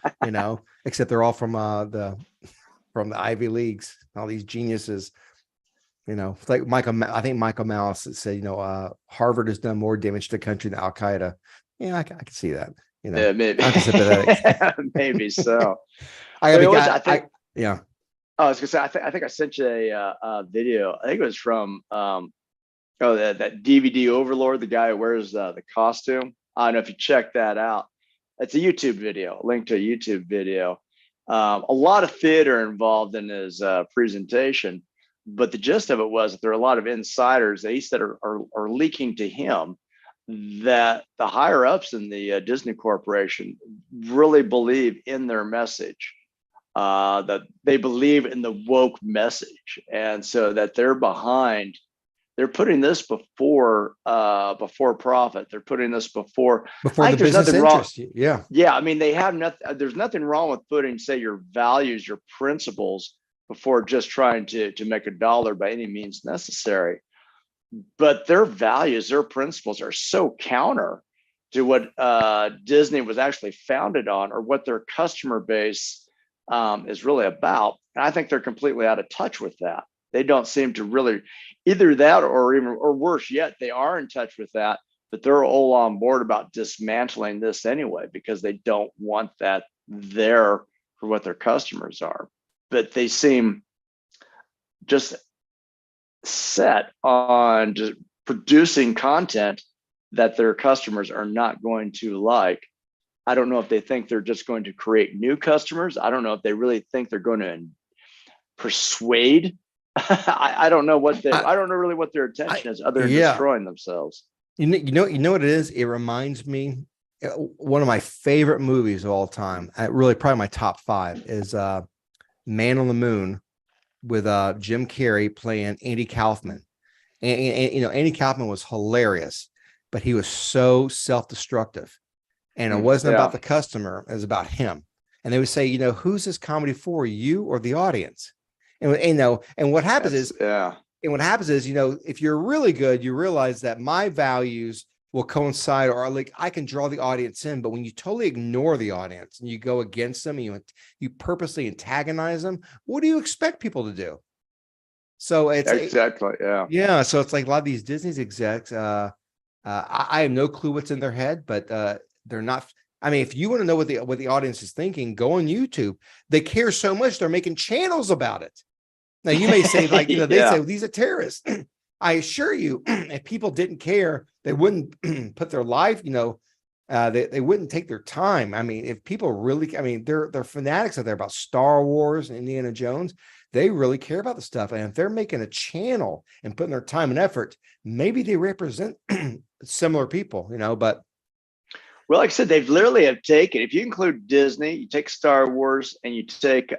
Except they're all from the Ivy Leagues. All these geniuses. It's like I think Michael Malice said, Harvard has done more damage to the country than Al Qaeda. Yeah, I can see that. Yeah, maybe. Sympathetic. Maybe so. Yeah. I was gonna say, I think I sent you a video. I think it was from that DVD Overlord, the guy who wears the costume. I don't know if you check that out. It's a YouTube video, a link to a YouTube video. A lot of theater involved in his presentation, but the gist of it was that there are a lot of insiders that he said are leaking to him that the higher ups in the Disney Corporation really believe in their message, that they believe in the woke message, and so that they're putting this before profit. They're putting this before the business interest. Yeah. Yeah, I mean, they have nothing. There's nothing wrong with putting, say, your values, your principles before just trying to make a dollar by any means necessary. But their values, their principles are so counter to what Disney was actually founded on, or what their customer base is really about. And I think they're completely out of touch with that. They don't seem to really, either that or worse yet, they are in touch with that, but they're all on board about dismantling this anyway, because they don't want that there for what their customers are. But they seem just set on just producing content that their customers are not going to like. I don't know if they think they're just going to create new customers. I don't know if they really think they're going to persuade. I don't know what I don't know really what their intention is, other than destroying themselves. You know what it is? It reminds me, one of my favorite movies of all time, really probably my top 5, is Man on the Moon, with Jim Carrey playing Andy Kaufman. And you know, Andy Kaufman was hilarious, but he was so self-destructive. And it wasn't about the customer, it was about him. And they would say, you know, who's this comedy for, you or the audience? And you know, and what happens is, you know, if you're really good, you realize that my values will coincide, or like I can draw the audience in. But when you totally ignore the audience and you go against them, and you purposely antagonize them, what do you expect people to do? So it's exactly, yeah. So it's like a lot of these Disney's execs. I have no clue what's in their head, but they're not. I mean, if you want to know what the audience is thinking, go on YouTube. They care so much, they're making channels about it. Now you may say, like, you know, they say, well, these are terrorists. I assure you, if people didn't care, they wouldn't put their life, you know, they wouldn't take their time. I mean, if people really, I mean, they're fanatics out there about Star Wars and Indiana Jones. They really care about the stuff. And if they're making a channel and putting their time and effort, maybe they represent similar people, you know, but. Well, like I said, they've literally have taken, if you include Disney, you take Star Wars, and you take,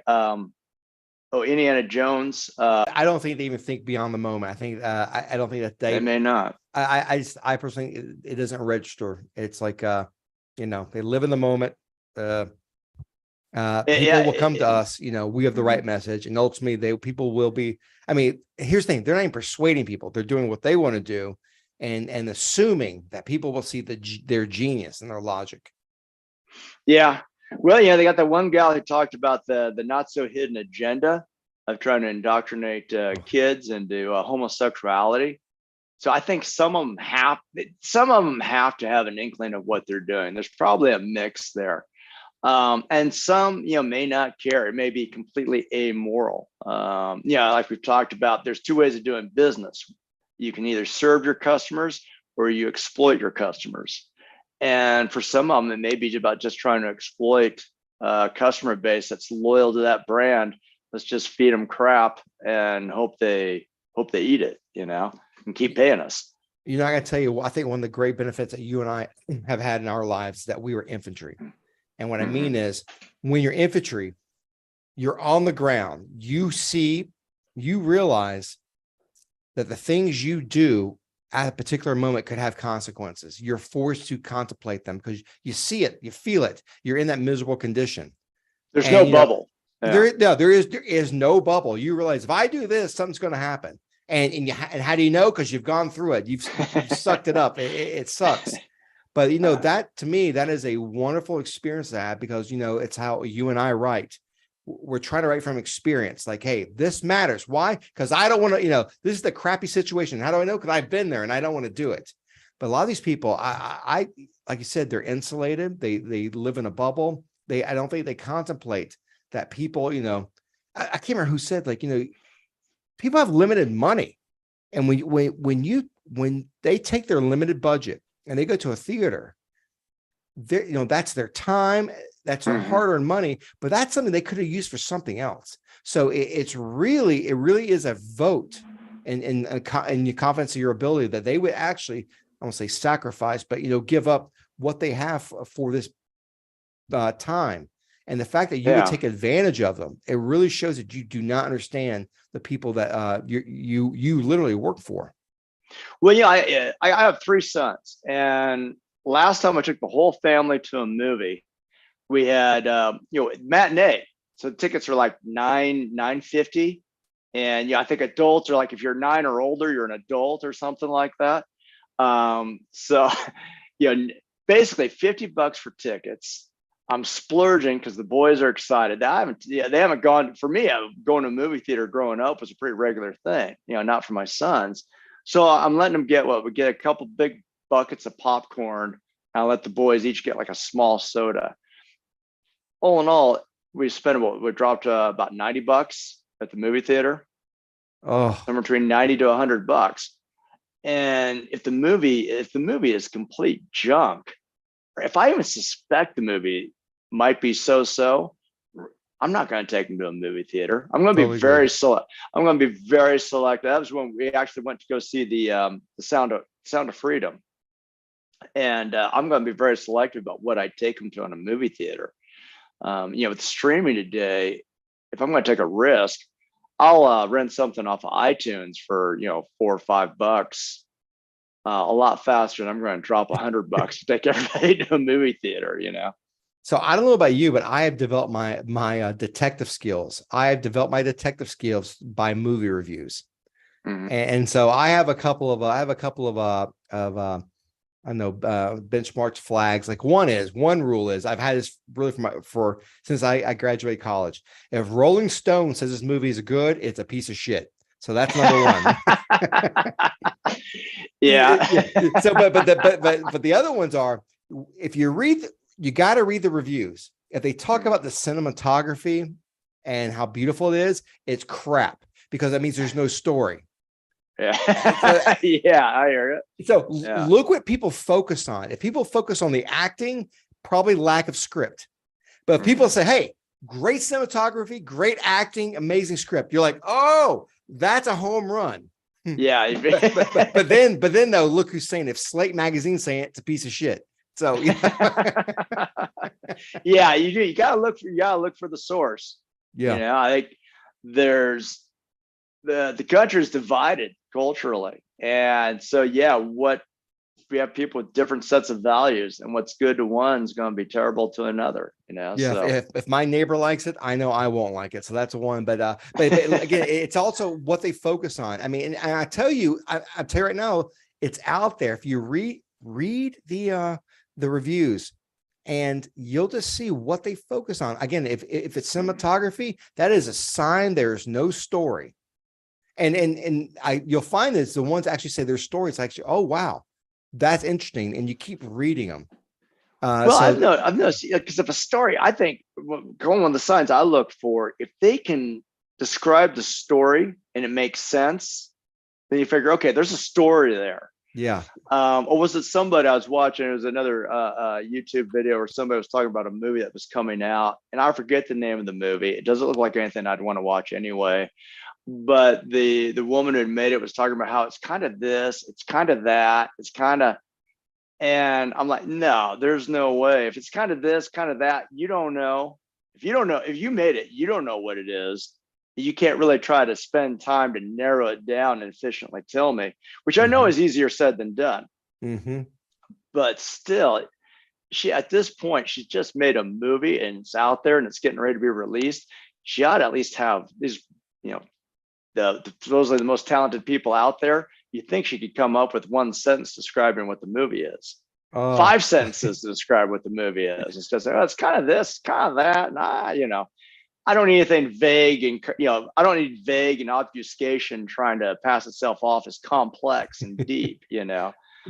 Indiana Jones. I don't think they even think beyond the moment. I think I don't think that they may not. I personally, it doesn't register. It's like you know, they live in the moment. People will come to us. You know, we have the right message, and ultimately, people will be. I mean, here's the thing: they're not even persuading people. They're doing what they want to do, and assuming that people will see their genius and their logic. Yeah. Well, yeah, they got that one gal who talked about the not so hidden agenda of trying to indoctrinate kids into homosexuality. So I think some of them have to have an inkling of what they're doing. There's probably a mix there, and some, you know, may not care. It may be completely amoral. Yeah, like we've talked about, there's 2 ways of doing business. You can either serve your customers or you exploit your customers. And for some of them, it may be about just trying to exploit a customer base that's loyal to that brand. Let's just feed them crap and hope they eat it, you know, and keep paying us. You know, I got to tell you, I think one of the great benefits that you and I have had in our lives is that we were infantry. And what I mean is, when you're infantry, you're on the ground. You realize that the things you do at a particular moment could have consequences. You're forced to contemplate them because you see it, you feel it. You're in that miserable condition. There's no bubble. There is no bubble. You realize, if I do this, something's going to happen. And how do you know? Because you've gone through it. You've sucked it up. It sucks. But, you know, that, to me, that is a wonderful experience to have, because, you know, it's how you and I write. We're trying to write from experience. Like, hey, this matters. Why? Because I don't want to, you know, this is the crappy situation. How do I know? Because I've been there and I don't want to do it. But a lot of these people, I like you said, they're insulated. They live in a bubble. I don't think they contemplate that people, you know, I can't remember who said, like, you know, people have limited money. And when they take their limited budget and they go to a theater, you know, that's their time, that's their hard-earned money, but that's something they could have used for something else. So it really is a vote in your confidence in your ability that they would actually, I won't say sacrifice, but, you know, give up what they have for this time. And the fact that you would take advantage of them, it really shows that you do not understand the people that you literally work for. Well, yeah, I have 3 sons, and last time I took the whole family to a movie, we had you know, matinee. So the tickets are like $9.50, and I think adults are like, if you're 9 or older, you're an adult or something like that. So basically $50 for tickets. I'm splurging because the boys are excited. They haven't gone. For me, going to a movie theater growing up was a pretty regular thing, not for my sons. So I'm letting them get we get a couple big buckets of popcorn. And I let the boys each get like a small soda. All in all, we dropped about $90 at the movie theater. Oh, Somewhere between 90 to $100. And if the movie is complete junk, or if I even suspect the movie might be so, I'm not going to take them to a movie theater. I'm going to be very select. I'm going to be very selective. That was when we actually went to go see the Sound of Freedom, and I'm going to be very selective about what I take them to in a movie theater. With streaming today, if I'm going to take a risk, I'll rent something off of iTunes for $4 or $5 a lot faster than I'm going to drop $100 to take everybody to a movie theater. So I don't know about you, but I have developed my detective skills. I have developed my detective skills by movie reviews, and so I have a couple of benchmarks, flags. Like one rule is I've had this really since I graduated college. If Rolling Stone says this movie is good, it's a piece of shit. So that's number one. Yeah. So, but the other ones are, if you got to read the reviews. If they talk about the cinematography and how beautiful it is, it's crap, because that means there's no story. Yeah. Yeah, I hear it. So look what people focus on. If people focus on the acting, probably lack of script. But if people say, hey, great cinematography, great acting, amazing script, you're like, oh, that's a home run. Yeah. but then though, look who's saying it. If Slate Magazine's saying it's a piece of shit. So yeah, you do. You gotta look for the source. Yeah. I think there's the country's divided culturally. And so we have people with different sets of values, and what's good to one is going to be terrible to another, Yeah. So. If my neighbor likes it, I know I won't like it. So that's one. But again, it's also what they focus on. I mean, and I tell you right now, it's out there. If you read the reviews, and you'll just see what they focus on. Again, if it's cinematography, that is a sign there's no story. And you'll find that it's the ones that actually say their story. It's actually, oh wow, that's interesting, and you keep reading them. I've noticed, because if a story, I think going on the signs I look for, if they can describe the story and it makes sense, then you figure, okay, there's a story there. Yeah. Or was it somebody I was watching? It was another YouTube video where somebody was talking about a movie that was coming out, and I forget the name of the movie. It doesn't look like anything I'd want to watch anyway. But the woman who had made it was talking about how it's kind of this, it's kind of that, it's kind of, and I'm like, no, there's no way. If it's kind of this, kind of that, you don't know. If you made it, you don't know what it is. You can't really try to spend time to narrow it down and efficiently tell me, which I know is easier said than done. But still, at this point, she's just made a movie and it's out there and it's getting ready to be released. She ought to at least have these, supposedly the most talented people out there. You think she could come up with one sentence describing what the movie is. 5 sentences to describe what the movie is. It's just, it's kind of this, kind of that. And I don't need anything vague, and I don't need vague and obfuscation trying to pass itself off as complex and deep.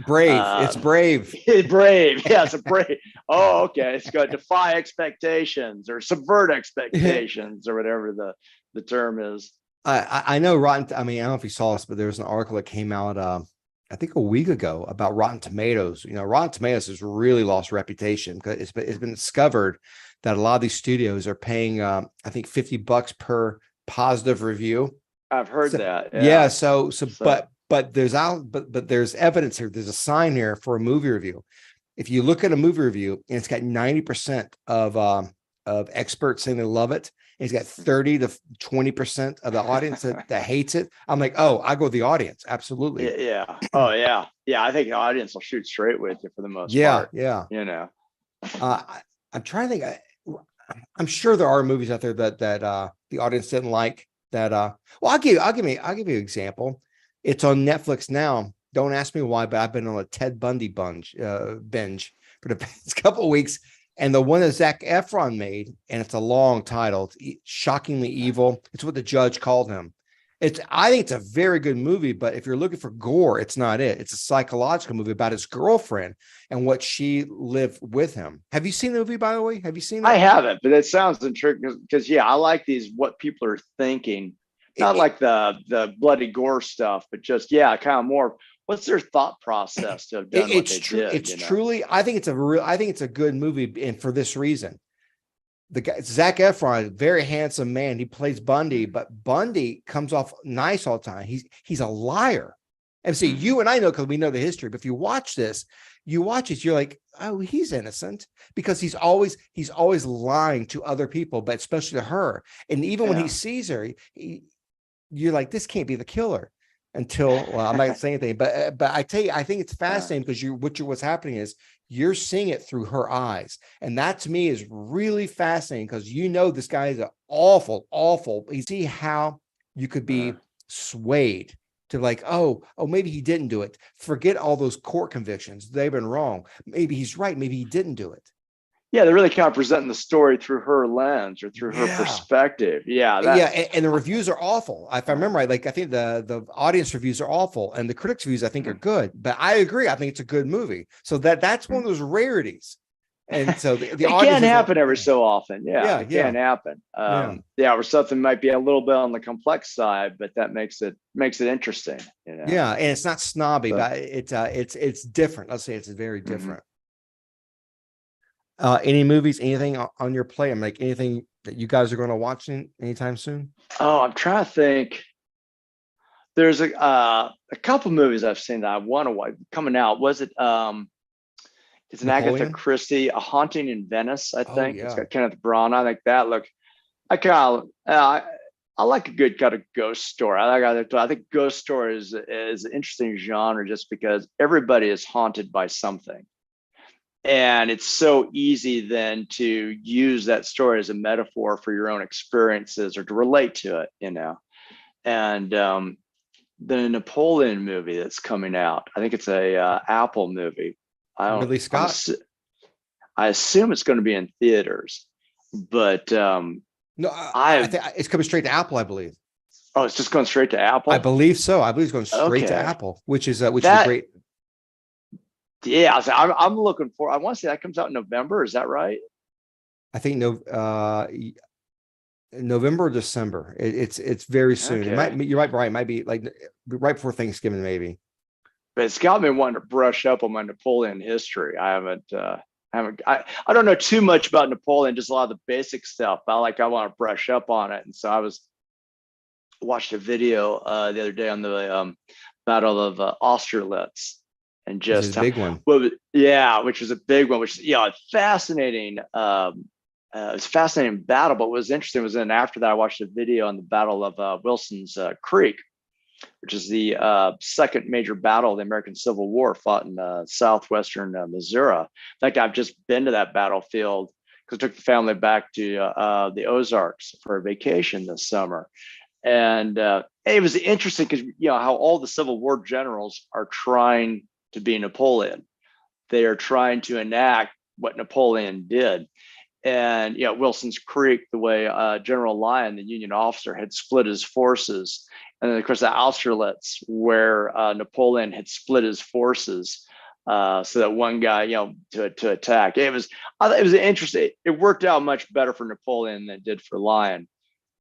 Brave. It's brave. Brave. Yeah, it's a brave. Oh, okay. It's going to defy expectations or subvert expectations or whatever the term is. I know Rotten. I mean, I don't know if you saw this, but there was an article that came out, I think a week ago, about Rotten Tomatoes. Rotten Tomatoes has really lost reputation because it's been discovered that a lot of these studios are paying, I think $50 per positive review. I've heard that. Yeah. But there's evidence here. There's a sign here for a movie review. If you look at a movie review and it's got 90% of experts saying they love it, and it's got 30 to 20% of the audience that hates it, I'm like, oh, I go with the audience. Absolutely. Yeah. Oh yeah. Yeah. I think the audience will shoot straight with you for the most part. Yeah. I'm trying to think. I'm sure there are movies out there that the audience didn't like. Well, I'll give you an example. It's on Netflix now. Don't ask me why, but I've been on a Ted Bundy binge for the past couple of weeks, And the one that Zac Efron made, and it's a long title, it's Shockingly Evil. It's what the judge called him. I think it's a very good movie, but if you're looking for gore, it's not it. It's a psychological movie about his girlfriend and what she lived with him. Have you seen the movie, by the way? Have you seen it? I haven't, but it sounds intriguing because I like these, what people are thinking, not like the bloody gore stuff, but just, kind of more, what's their thought process to have done what they did? It's truly, I think it's a good movie. And for this reason, the guy, Zac Efron, very handsome man. He plays Bundy, but Bundy comes off nice all the time. He's a liar. And see, you and I know, because we know the history, but if you watch this, you're like, oh, he's innocent, because he's always lying to other people, but especially to her. And even when he sees her, you're like, this can't be the killer until, well, I'm not going to say anything, but I tell you, I think it's fascinating because what's happening is you're seeing it through her eyes. And that to me is really fascinating, because this guy is an awful. You see how you could be swayed to like, oh, maybe he didn't do it. Forget all those court convictions. They've been wrong. Maybe he's right. Maybe he didn't do it. Yeah, they're really kind of presenting the story through her lens or through her perspective. And the reviews are awful. If I remember right, like I think the audience reviews are awful, and the critics' reviews I think are good. But I agree. I think it's a good movie. So that's one of those rarities. And so the it can happen every so often. It can happen. Where something might be a little bit on the complex side, but that makes it interesting. Yeah, and it's not snobby, but it's different. Let's say it's very different. Any movies, anything on your plate? I'm like, anything that you guys are going to watch anytime soon? Oh, I'm trying to think. There's a couple movies I've seen that I want to watch coming out. Was it it's an Napoleon? Agatha Christie, A Haunting in Venice, I think. Yeah. It's got Kenneth Branagh. I think that look. I like a good kind of ghost story. I think ghost story is an interesting genre just because everybody is haunted by something. And it's so easy then to use that story as a metaphor for your own experiences or to relate to it, And the Napoleon movie that's coming out, I think it's a Apple movie. Ridley Scott. I assume it's going to be in theaters, but no, I think it's coming straight to Apple, I believe. Oh, it's just going straight to Apple? I believe so. I believe it's going straight to Apple, which is a great. Yeah, I'm looking for. I want to say that comes out in November. Is that right? I think November or December. It's very soon. Okay. It might. You're right. Brian. It might be like right before Thanksgiving, maybe. But it's got me wanting to brush up on my Napoleon history. I don't know too much about Napoleon, just a lot of the basic stuff. But I want to brush up on it, and so watched a video the other day on the Battle of Austerlitz. And just a big one. Which is a big one, which fascinating. It's a fascinating battle. But what was interesting was then after that, I watched a video on the Battle of Wilson's Creek, which is the second major battle of the American Civil War, fought in southwestern Missouri. In fact, I've just been to that battlefield because I took the family back to the Ozarks for a vacation this summer. And it was interesting because how all the Civil War generals are trying to be Napoleon. They are trying to enact what Napoleon did. And Wilson's Creek, the way General Lyon, the Union officer, had split his forces. And then of course the Austerlitz, where Napoleon had split his forces so that one guy, to attack. I thought it was interesting. It worked out much better for Napoleon than it did for Lyon.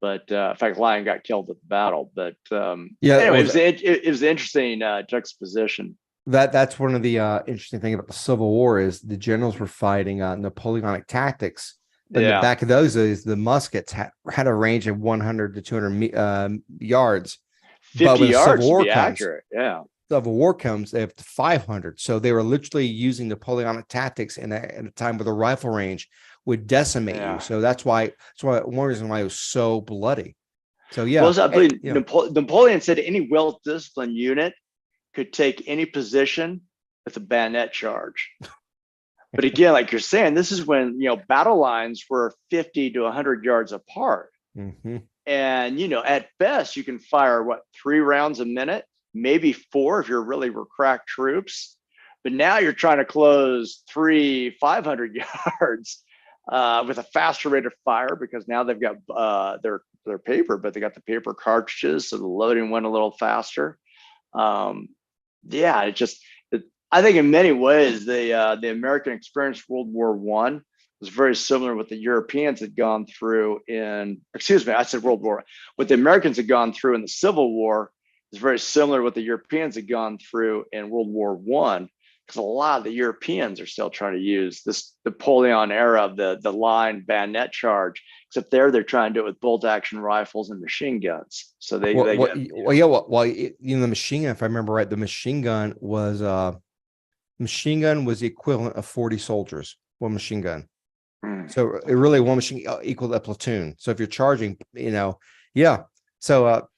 But in fact, Lyon got killed at the battle. But anyway, it was an interesting juxtaposition. That's one of the interesting things about the Civil War is the generals were fighting Napoleonic tactics. But in the back of those days, the muskets had a range of 100 to 200 yards. 50 yards to be accurate. Civil War comes, they have 500. So they were literally using Napoleonic tactics in a time where the rifle range would decimate you. So that's why one reason why it was so bloody. So I believe Napoleon said any well-disciplined unit could take any position with a bayonet charge. But again, like you're saying, this is when battle lines were 50 to 100 yards apart. Mm-hmm. And at best you can fire 3 rounds a minute, maybe 4 if you're really crack troops. But now you're trying to close 500 yards. with a faster rate of fire because now they've got their paper, but they got the paper cartridges, so the loading went a little faster. Yeah, I think in many ways the American experience World War I was very similar to what the Europeans had gone through in. Excuse me, I said World War. What the Americans had gone through in the Civil War is very similar to what the Europeans had gone through in World War I, because a lot of the Europeans are still trying to use this Napoleon era of the line bayonet charge, except they're trying to do it with bolt action rifles and machine guns. So they well, you know, the machine gun, if I remember right, the machine gun was the equivalent of 40 soldiers, one machine gun. So it really one machine equaled a platoon. So if you're charging, you know, yeah. So well,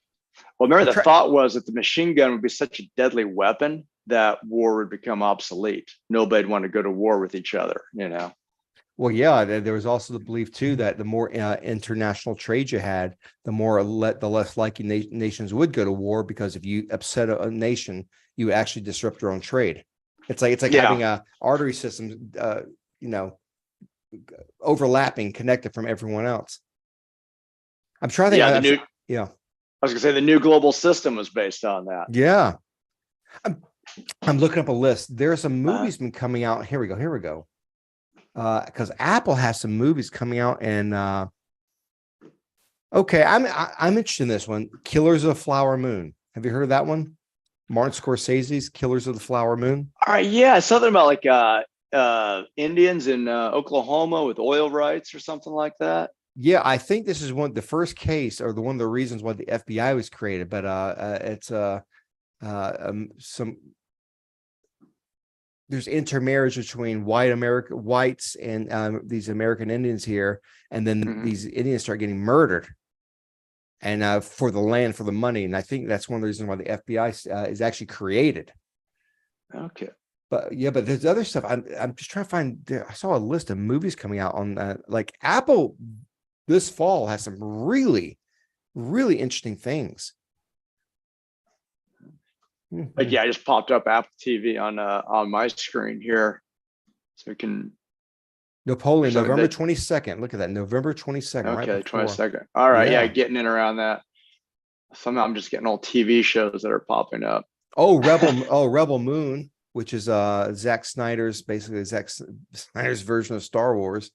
remember the thought was that the machine gun would be such a deadly weapon that war would become obsolete. Nobody'd want to go to war with each other, you know. Well, yeah, there was also the belief too that the more international trade you had, the less likely nations would go to war, because if you upset a nation, you actually disrupt your own trade. It's like having a artery system, you know, overlapping, connected from everyone else. I'm trying to think. I was gonna say the new global system was based on that. Yeah, I'm looking up a list. There are some movies been coming out. Here we go. Because Apple has some movies coming out, and okay, I'm interested in this one. Killers of the Flower Moon. Have you heard of that one? Martin Scorsese's Killers of the Flower Moon. All right, yeah, something about like Indians in Oklahoma with oil rights or something like that. Yeah, I think this is the first case, or one of the reasons why the FBI was created. But it's there's intermarriage between whites and these American Indians here, and then these Indians start getting murdered, and for the land, for the money. And I think that's one of the reasons why the FBI is actually created. Okay. But yeah, but there's other stuff. I'm just trying to find. I saw a list of movies coming out on like Apple this fall has some really, really interesting things. Like, yeah, I just popped up Apple TV on my screen here, so we can. Napoleon, November 22nd. Look at that, November 22nd. Okay, right 22nd. All right, yeah, getting in around that. Somehow I'm just getting all TV shows that are popping up. Oh, Rebel Moon, which is Zack Snyder's version of Star Wars,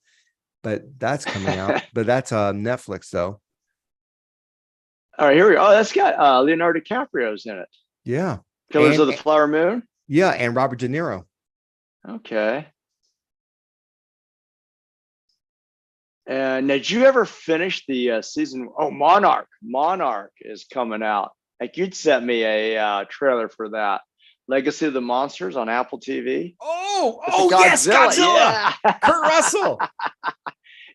but that's coming out. But that's Netflix though. All right, here we go. Oh, that's got Leonardo DiCaprio's in it. Yeah. Killers of the Flower Moon. Yeah, and Robert De Niro. Okay. And did you ever finish the season? Oh, Monarch. Monarch is coming out. Like, you'd sent me a trailer for that. Legacy of the Monsters on Apple TV. Oh, yes, Godzilla. Yeah. Kurt Russell.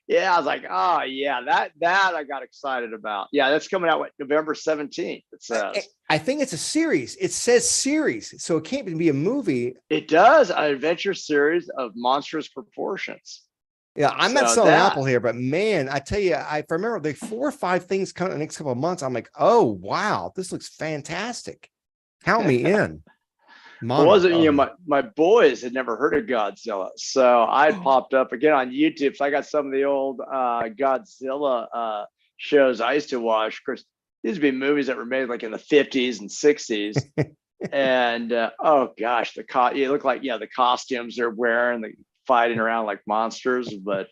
Yeah, I was like, oh yeah, that I got excited about. Yeah, that's coming out November 17th. It says. I think it's a series. It says series, so it can't even be a movie. It does, an adventure series of monstrous proportions. Yeah, I'm not selling Apple here, but man, I tell you, if I remember the 4 or 5 things coming in the next couple of months, I'm like, oh wow, this looks fantastic. Count me in. Well, wasn't my boys had never heard of Godzilla, so I popped up again on YouTube. So I got some of the old Godzilla shows I used to watch. Of course, these would be movies that were made like in the 50s and 60s, and oh gosh, you look like the costumes they're wearing, the fighting around like monsters. But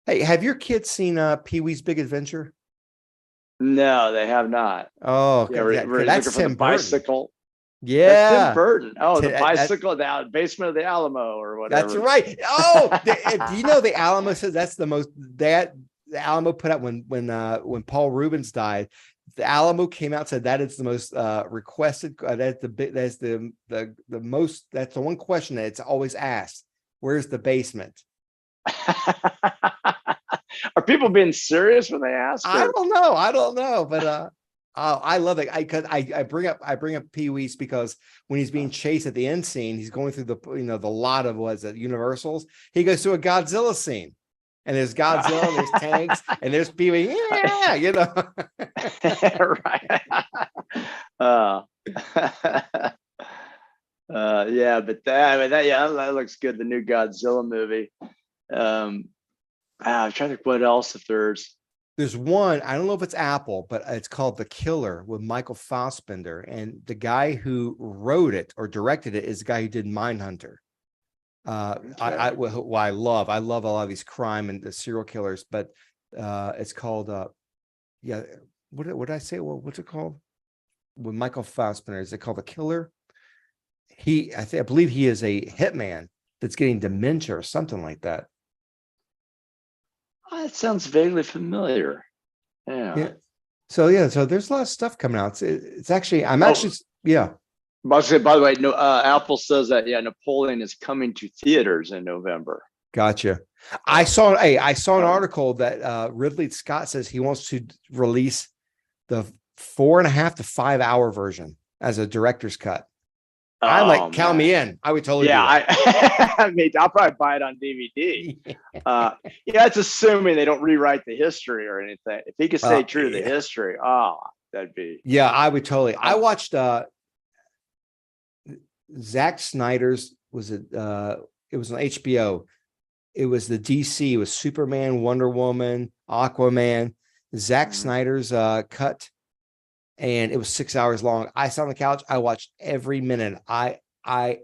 hey, have your kids seen Pee-wee's Big Adventure? No, they have not. Oh, yeah, that's Tim bicycle. Yeah, that's Tim Burton. Oh, the bicycle, the basement of the Alamo, or whatever. That's right. Oh, do you know the Alamo says that's the most the Alamo put out when Paul Rubens died. The Alamo came out and said that is the most requested. That's the most. That's the one question that it's always asked. Where's the basement? Are people being serious when they ask? I don't know, but. I love it. I bring up Pee-wee's because when he's being chased at the end scene, he's going through the lot of Universals. He goes to a Godzilla scene, and there's Godzilla, and there's tanks, and there's Pee-wee. Yeah, right. Yeah, but that looks good. The new Godzilla movie. I'm trying to think what else if There's one, I don't know if it's Apple, but it's called The Killer with Michael Fassbender. And the guy who wrote it or directed it is the guy who did Mindhunter. Who I love a lot of these crime and the serial killers, but it's called what did I say? Well, what's it called? With Michael Fassbender, is it called The Killer? I believe he is a hitman that's getting dementia or something like that. It sounds vaguely familiar. Yeah. So there's a lot of stuff coming out. It's actually, yeah. By the way, no, Apple says that Napoleon is coming to theaters in November. Gotcha. I saw an article that Ridley Scott says he wants to release the 4.5 to 5 hour version as a director's cut. I'm like, count me in. I would totally do that. I'll probably buy it on DVD. It's assuming they don't rewrite the history or anything. If he could stay true to the history, that'd be. Yeah, I would totally. I watched Zack Snyder's, it was on HBO. It was the DC, it was Superman, Wonder Woman, Aquaman, Zack Snyder's cut. And it was 6 hours long. I sat on the couch. I watched every minute. I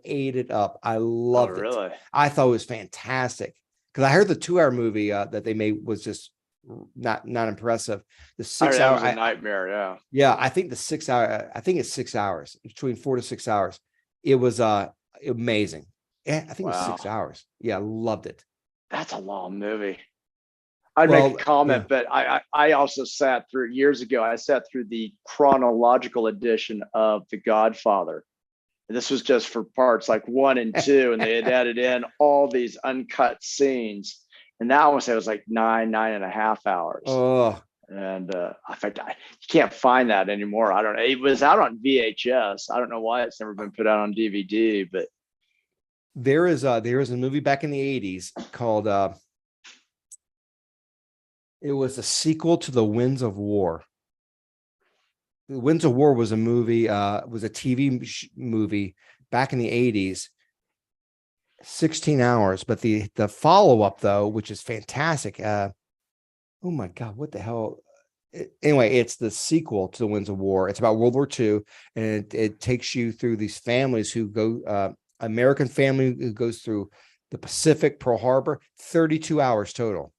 ate it up. I loved it. I thought it was fantastic. Because I heard the 2 hour movie that they made was just not impressive. The 6 hour was a nightmare. Yeah. Yeah. I think the 6 hour, I think it's 6 hours, between 4 to 6 hours. It was amazing. Yeah, I think it was 6 hours. Yeah, I loved it. That's a long movie. I'd make a comment, but I also sat through years ago. I sat through the chronological edition of The Godfather. And this was just for parts like 1 and 2, and they had added in all these uncut scenes. And that one was like 9.5 hours. Oh, and in fact, you can't find that anymore. I don't know. It was out on VHS. I don't know why it's never been put out on DVD, but there is a movie back in the 80s called. It was a sequel to The Winds of War. The Winds of War was a movie, was a TV movie back in the 80s, 16 hours. But the follow-up, though, which is fantastic. Oh my God, what the hell? Anyway, it's the sequel to The Winds of War. It's about World War II, and it takes you through these families who go, American family who goes through the Pacific, Pearl Harbor, 32 hours total.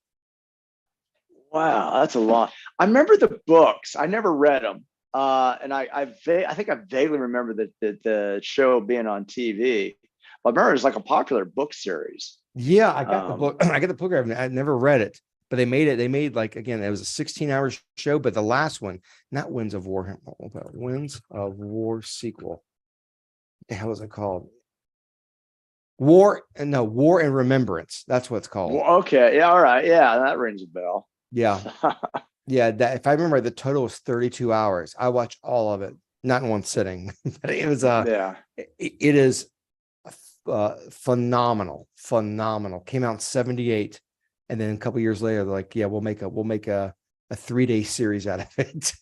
Wow, that's a lot. I remember the books. I never read them, and I think I vaguely remember the show being on TV. But I remember it was like a popular book series. Yeah, I got the book. I got the book. I never read it, but they made it. They made, like, again, it was a 16-hour show, but the last one, not Winds of War, Winds of War sequel. What the hell is it called? War and Remembrance. That's what it's called. Well, okay. Yeah. All right. Yeah, that rings a bell. Yeah. Yeah. That, if I remember, the total was 32 hours. I watched all of it, not in one sitting, but it was, it is phenomenal. Came out in 78. And then a couple of years later, they're like, yeah, we'll make a 3-day series out of it.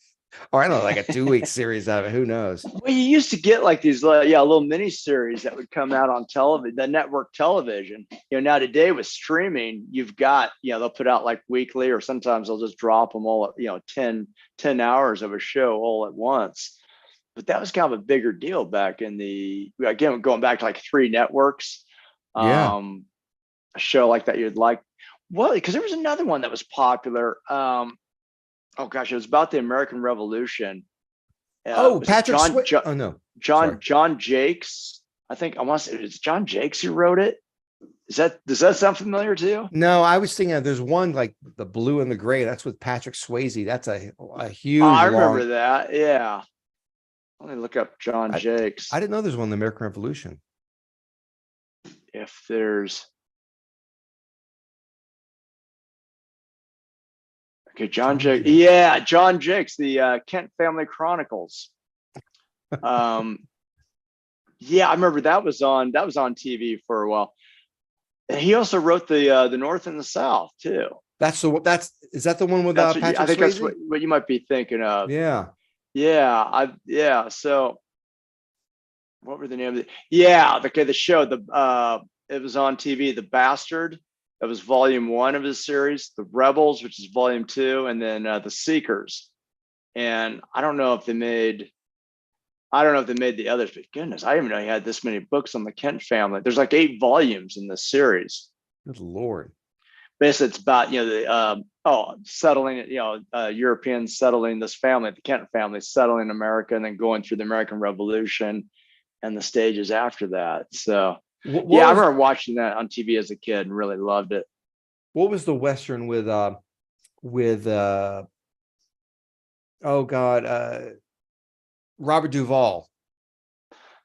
Or I don't know, like a 2-week series out of it. Who knows? Well, you used to get like these little mini series that would come out on television, the network television. Now today with streaming, you've got, they'll put out like weekly, or sometimes they'll just drop them all at, 10 hours of a show all at once. But that was kind of a bigger deal back in again, going back to like 3 networks. Yeah. A show like that you'd like. Well, because there was another one that was popular. Oh gosh, it was about the American Revolution. Patrick John Jakes. I think I want to say it's John Jakes who wrote it. Does that sound familiar to you? No, I was thinking there's one like The Blue and the Gray. That's with Patrick Swayze. That's a huge. I remember that. Yeah. Let me look up John Jakes. I didn't know there's one, the American Revolution. If there's. Okay, John Jakes. Yeah, John Jakes, the Kent Family Chronicles. Yeah, I remember that was on TV for a while. And he also wrote the North and the South too. Is that the one with Patrick Swayze? I think that's what you might be thinking of. Yeah. Yeah. So, what were the name of it? Yeah, the show. It was on TV. The Bastard. That was volume 1 of his series. The Rebels, which is volume 2, and then the Seekers. And I don't know if they made the others, but goodness, I didn't even know he had this many books on the Kent family. There's like 8 volumes in this series. Good Lord. Basically, it's about, settling, Europeans settling this family, the Kent family settling America, and then going through the American Revolution and the stages after that. So I remember watching that on TV as a kid and really loved it. What was the Western with Robert Duvall?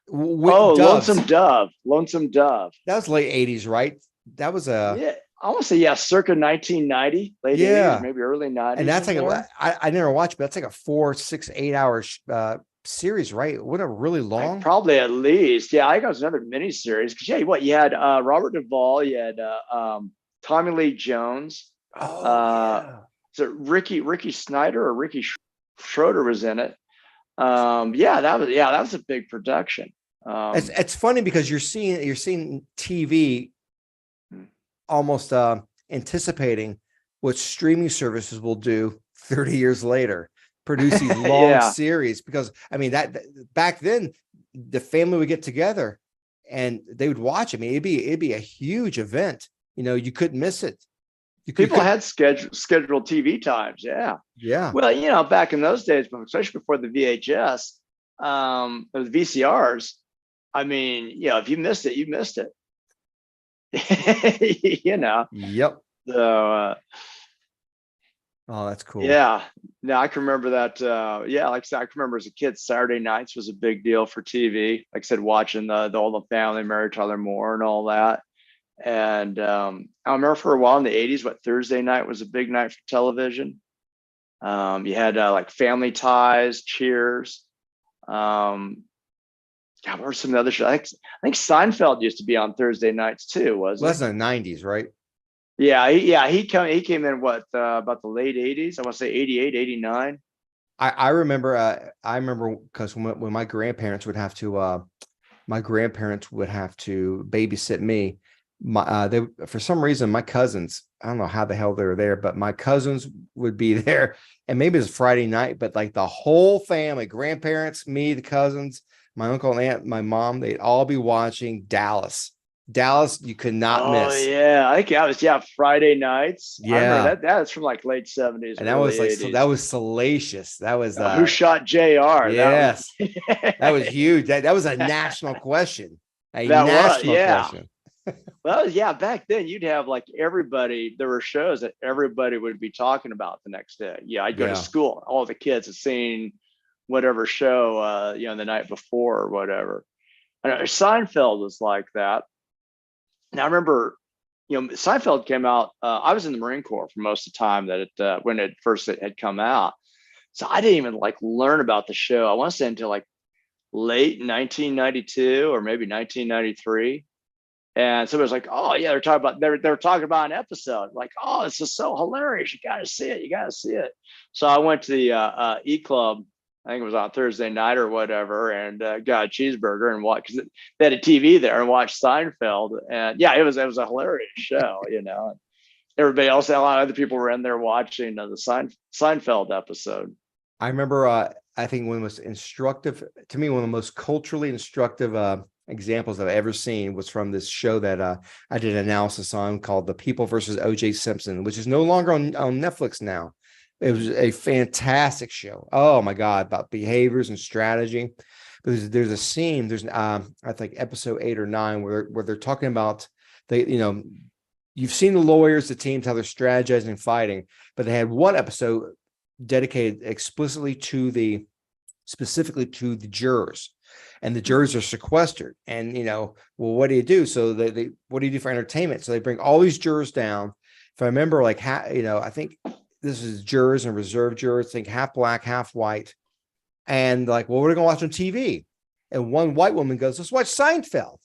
Lonesome Dove. That was late 80s, right? That was yeah. I want to say, circa 1990, late 80s, maybe early 90s. And that's like I never watched, but that's like a 4, 6, 8 hour series, right? What a really long. Probably at least. Yeah, I think it was another mini series. Because you had Robert Duvall, you had Tommy Lee Jones. So Ricky Snyder or Ricky Schroeder was in it. That was a big production. It's funny because you're seeing TV almost anticipating what streaming services will do 30 years later, produce these long series. Because I mean that back then the family would get together and they would watch. I mean, it'd be a huge event. You couldn't miss it. People had scheduled TV times. Yeah. Well, back in those days, especially before the VHS, the VCRs. I mean, if you missed it, you missed it. Yep. So oh, that's cool. Yeah. Now I can remember that. Like I said, I can remember as a kid, Saturday nights was a big deal for TV. Like I said, watching all the family, Mary Tyler Moore and all that. And I remember for a while in the 80s, Thursday night was a big night for television. You had like Family Ties, Cheers. What were some other shows? I think Seinfeld used to be on Thursday nights too, wasn't it? That's in the 90s, right? Yeah, he came in about the late 80s. I want to say 88, 89. I remember because when my grandparents would have to babysit me. They for some reason my cousins, I don't know how the hell they were there, but my cousins would be there, and maybe it was Friday night, but like the whole family, grandparents, me, the cousins, my uncle and aunt, my mom, they'd all be watching Dallas. You could not miss. Oh yeah, I think that was Friday nights. Yeah, I remember that's from like late 70s, and that was like 80s. That was salacious. That was Who Shot JR? Yes, that was huge. That was a national question. Question. Well, back then you'd have like everybody. There were shows that everybody would be talking about the next day. I'd go to school. All the kids had seen whatever show, the night before or whatever. I know Seinfeld was like that. Now I remember, Seinfeld came out. I was in the Marine Corps for most of the time that when it first had come out. So I didn't even like learn about the show. I want to say until like late 1992 or maybe 1993. And so it was like, oh yeah, they're talking about an episode. Like, oh, this is so hilarious. You got to see it. So I went to the E Club. I think it was on Thursday night or whatever, and got a cheeseburger and watched, because they had a TV there, and watched Seinfeld. And it was a hilarious show, Everybody else, a lot of other people were in there watching the Seinfeld episode. I remember, I think one of the most instructive, to me, one of the most culturally instructive examples I've ever seen was from this show that I did an analysis on called The People versus O.J. Simpson, which is no longer on Netflix now. It was a fantastic show. Oh my God, about behaviors and strategy. But there's a scene, I think episode 8 or 9 where they're talking about you've seen the lawyers, the teams, how they're strategizing and fighting, but they had one episode dedicated specifically to the jurors. And the jurors are sequestered, and what do you do? So they what do you do for entertainment? So they bring all these jurors down. If I remember, I think this is jurors and reserve jurors, think half black, half white, and like, well, what are we gonna watch on TV? And one white woman goes, let's watch Seinfeld.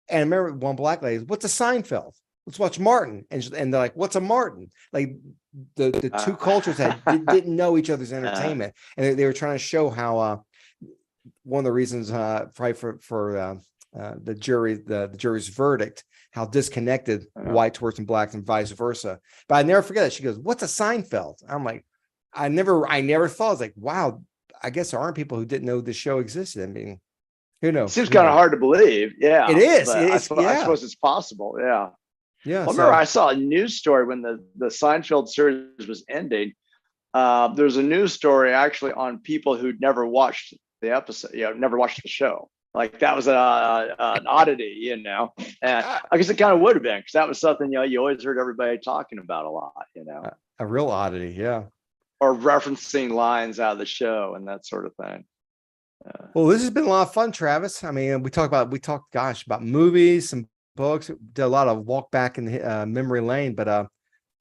And I remember one black lady, what's a Seinfeld? Let's watch Martin. And they're like, what's a Martin? Like the two cultures didn't know each other's entertainment, and they were trying to show how. One of the reasons probably for the jury's verdict, how disconnected whites were from blacks and vice versa. But I never forget that. She goes, "What's a Seinfeld?" I'm like, I never thought. I was like, wow, I guess there aren't people who didn't know this show existed. I mean, who knows? Seems kind of hard to believe. Yeah, It is. but I suppose it's possible. Yeah. Yeah. Well, I remember I saw a news story when the Seinfeld series was ending. There's a news story actually on people who'd never watched the episode, never watched the show. Like that was an oddity, And I guess it kind of would have been, because that was something, you always heard everybody talking about a lot, A real oddity. Yeah. Or referencing lines out of the show and that sort of thing. Well, this has been a lot of fun, Travis. I mean, we talked about movies, some books, did a lot of walk back in the memory lane, but I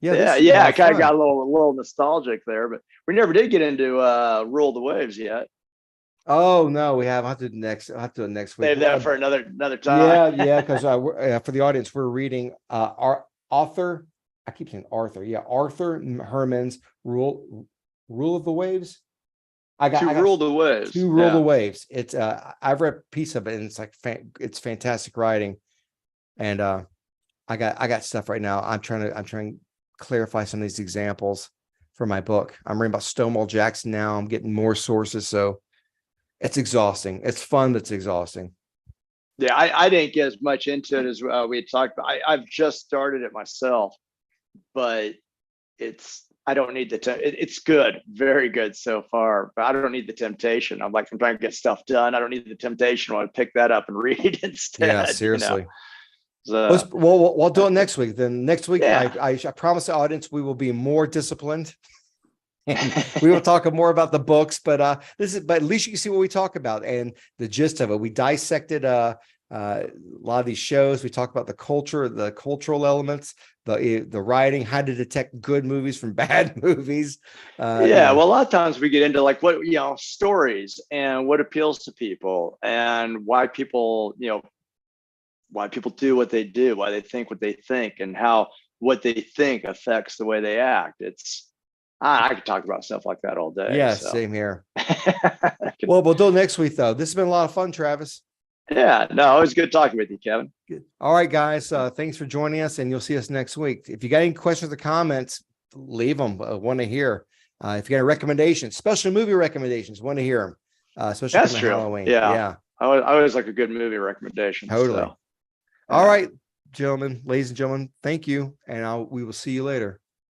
kind of got a little nostalgic there, but we never did get into Rule the Waves yet. Oh no, we have. I'll have to do it next week. Save that for another time. Yeah, because for the audience, we're reading our author. I keep saying Arthur. Yeah, Arthur Herman's Rule of the Waves. Rule the Waves. To Rule the Waves. It's I've read a piece of it, and it's like it's fantastic writing. And I got stuff right now. I'm trying to clarify some of these examples for my book. I'm reading about Stonewall Jackson now. I'm getting more sources, so it's exhausting. It's fun, but it's exhausting. Yeah, I didn't get as much into it as we had talked about. I've just started it myself, but I don't need it's good, very good so far, but I don't need the temptation. I'm trying to get stuff done. I don't need the temptation. I want to pick that up and read instead. Yeah, seriously. So, we'll do it next week. Then next week, I promise the audience we will be more disciplined, and we will talk more about the books. But but at least you can see what we talk about and the gist of it. We dissected a lot of these shows. We talk about the culture, the cultural elements, the writing, how to detect good movies from bad movies. Well, a lot of times we get into what stories and what appeals to people and why people do what they do, why they think what they think, and how what they think affects the way they act. I could talk about stuff like that all day. Yeah, same here. Well, we'll do it next week, though. This has been a lot of fun, Travis. Yeah, no, it was good talking with you, Kevin. Good. All right, guys. Thanks for joining us, and you'll see us next week. If you got any questions or comments, leave them. Want to hear. If you got a recommendation, especially movie recommendations, want to hear them. Especially That's true. Halloween. Yeah. I always like a good movie recommendation. Totally. So. All right, ladies and gentlemen, thank you, and we will see you later.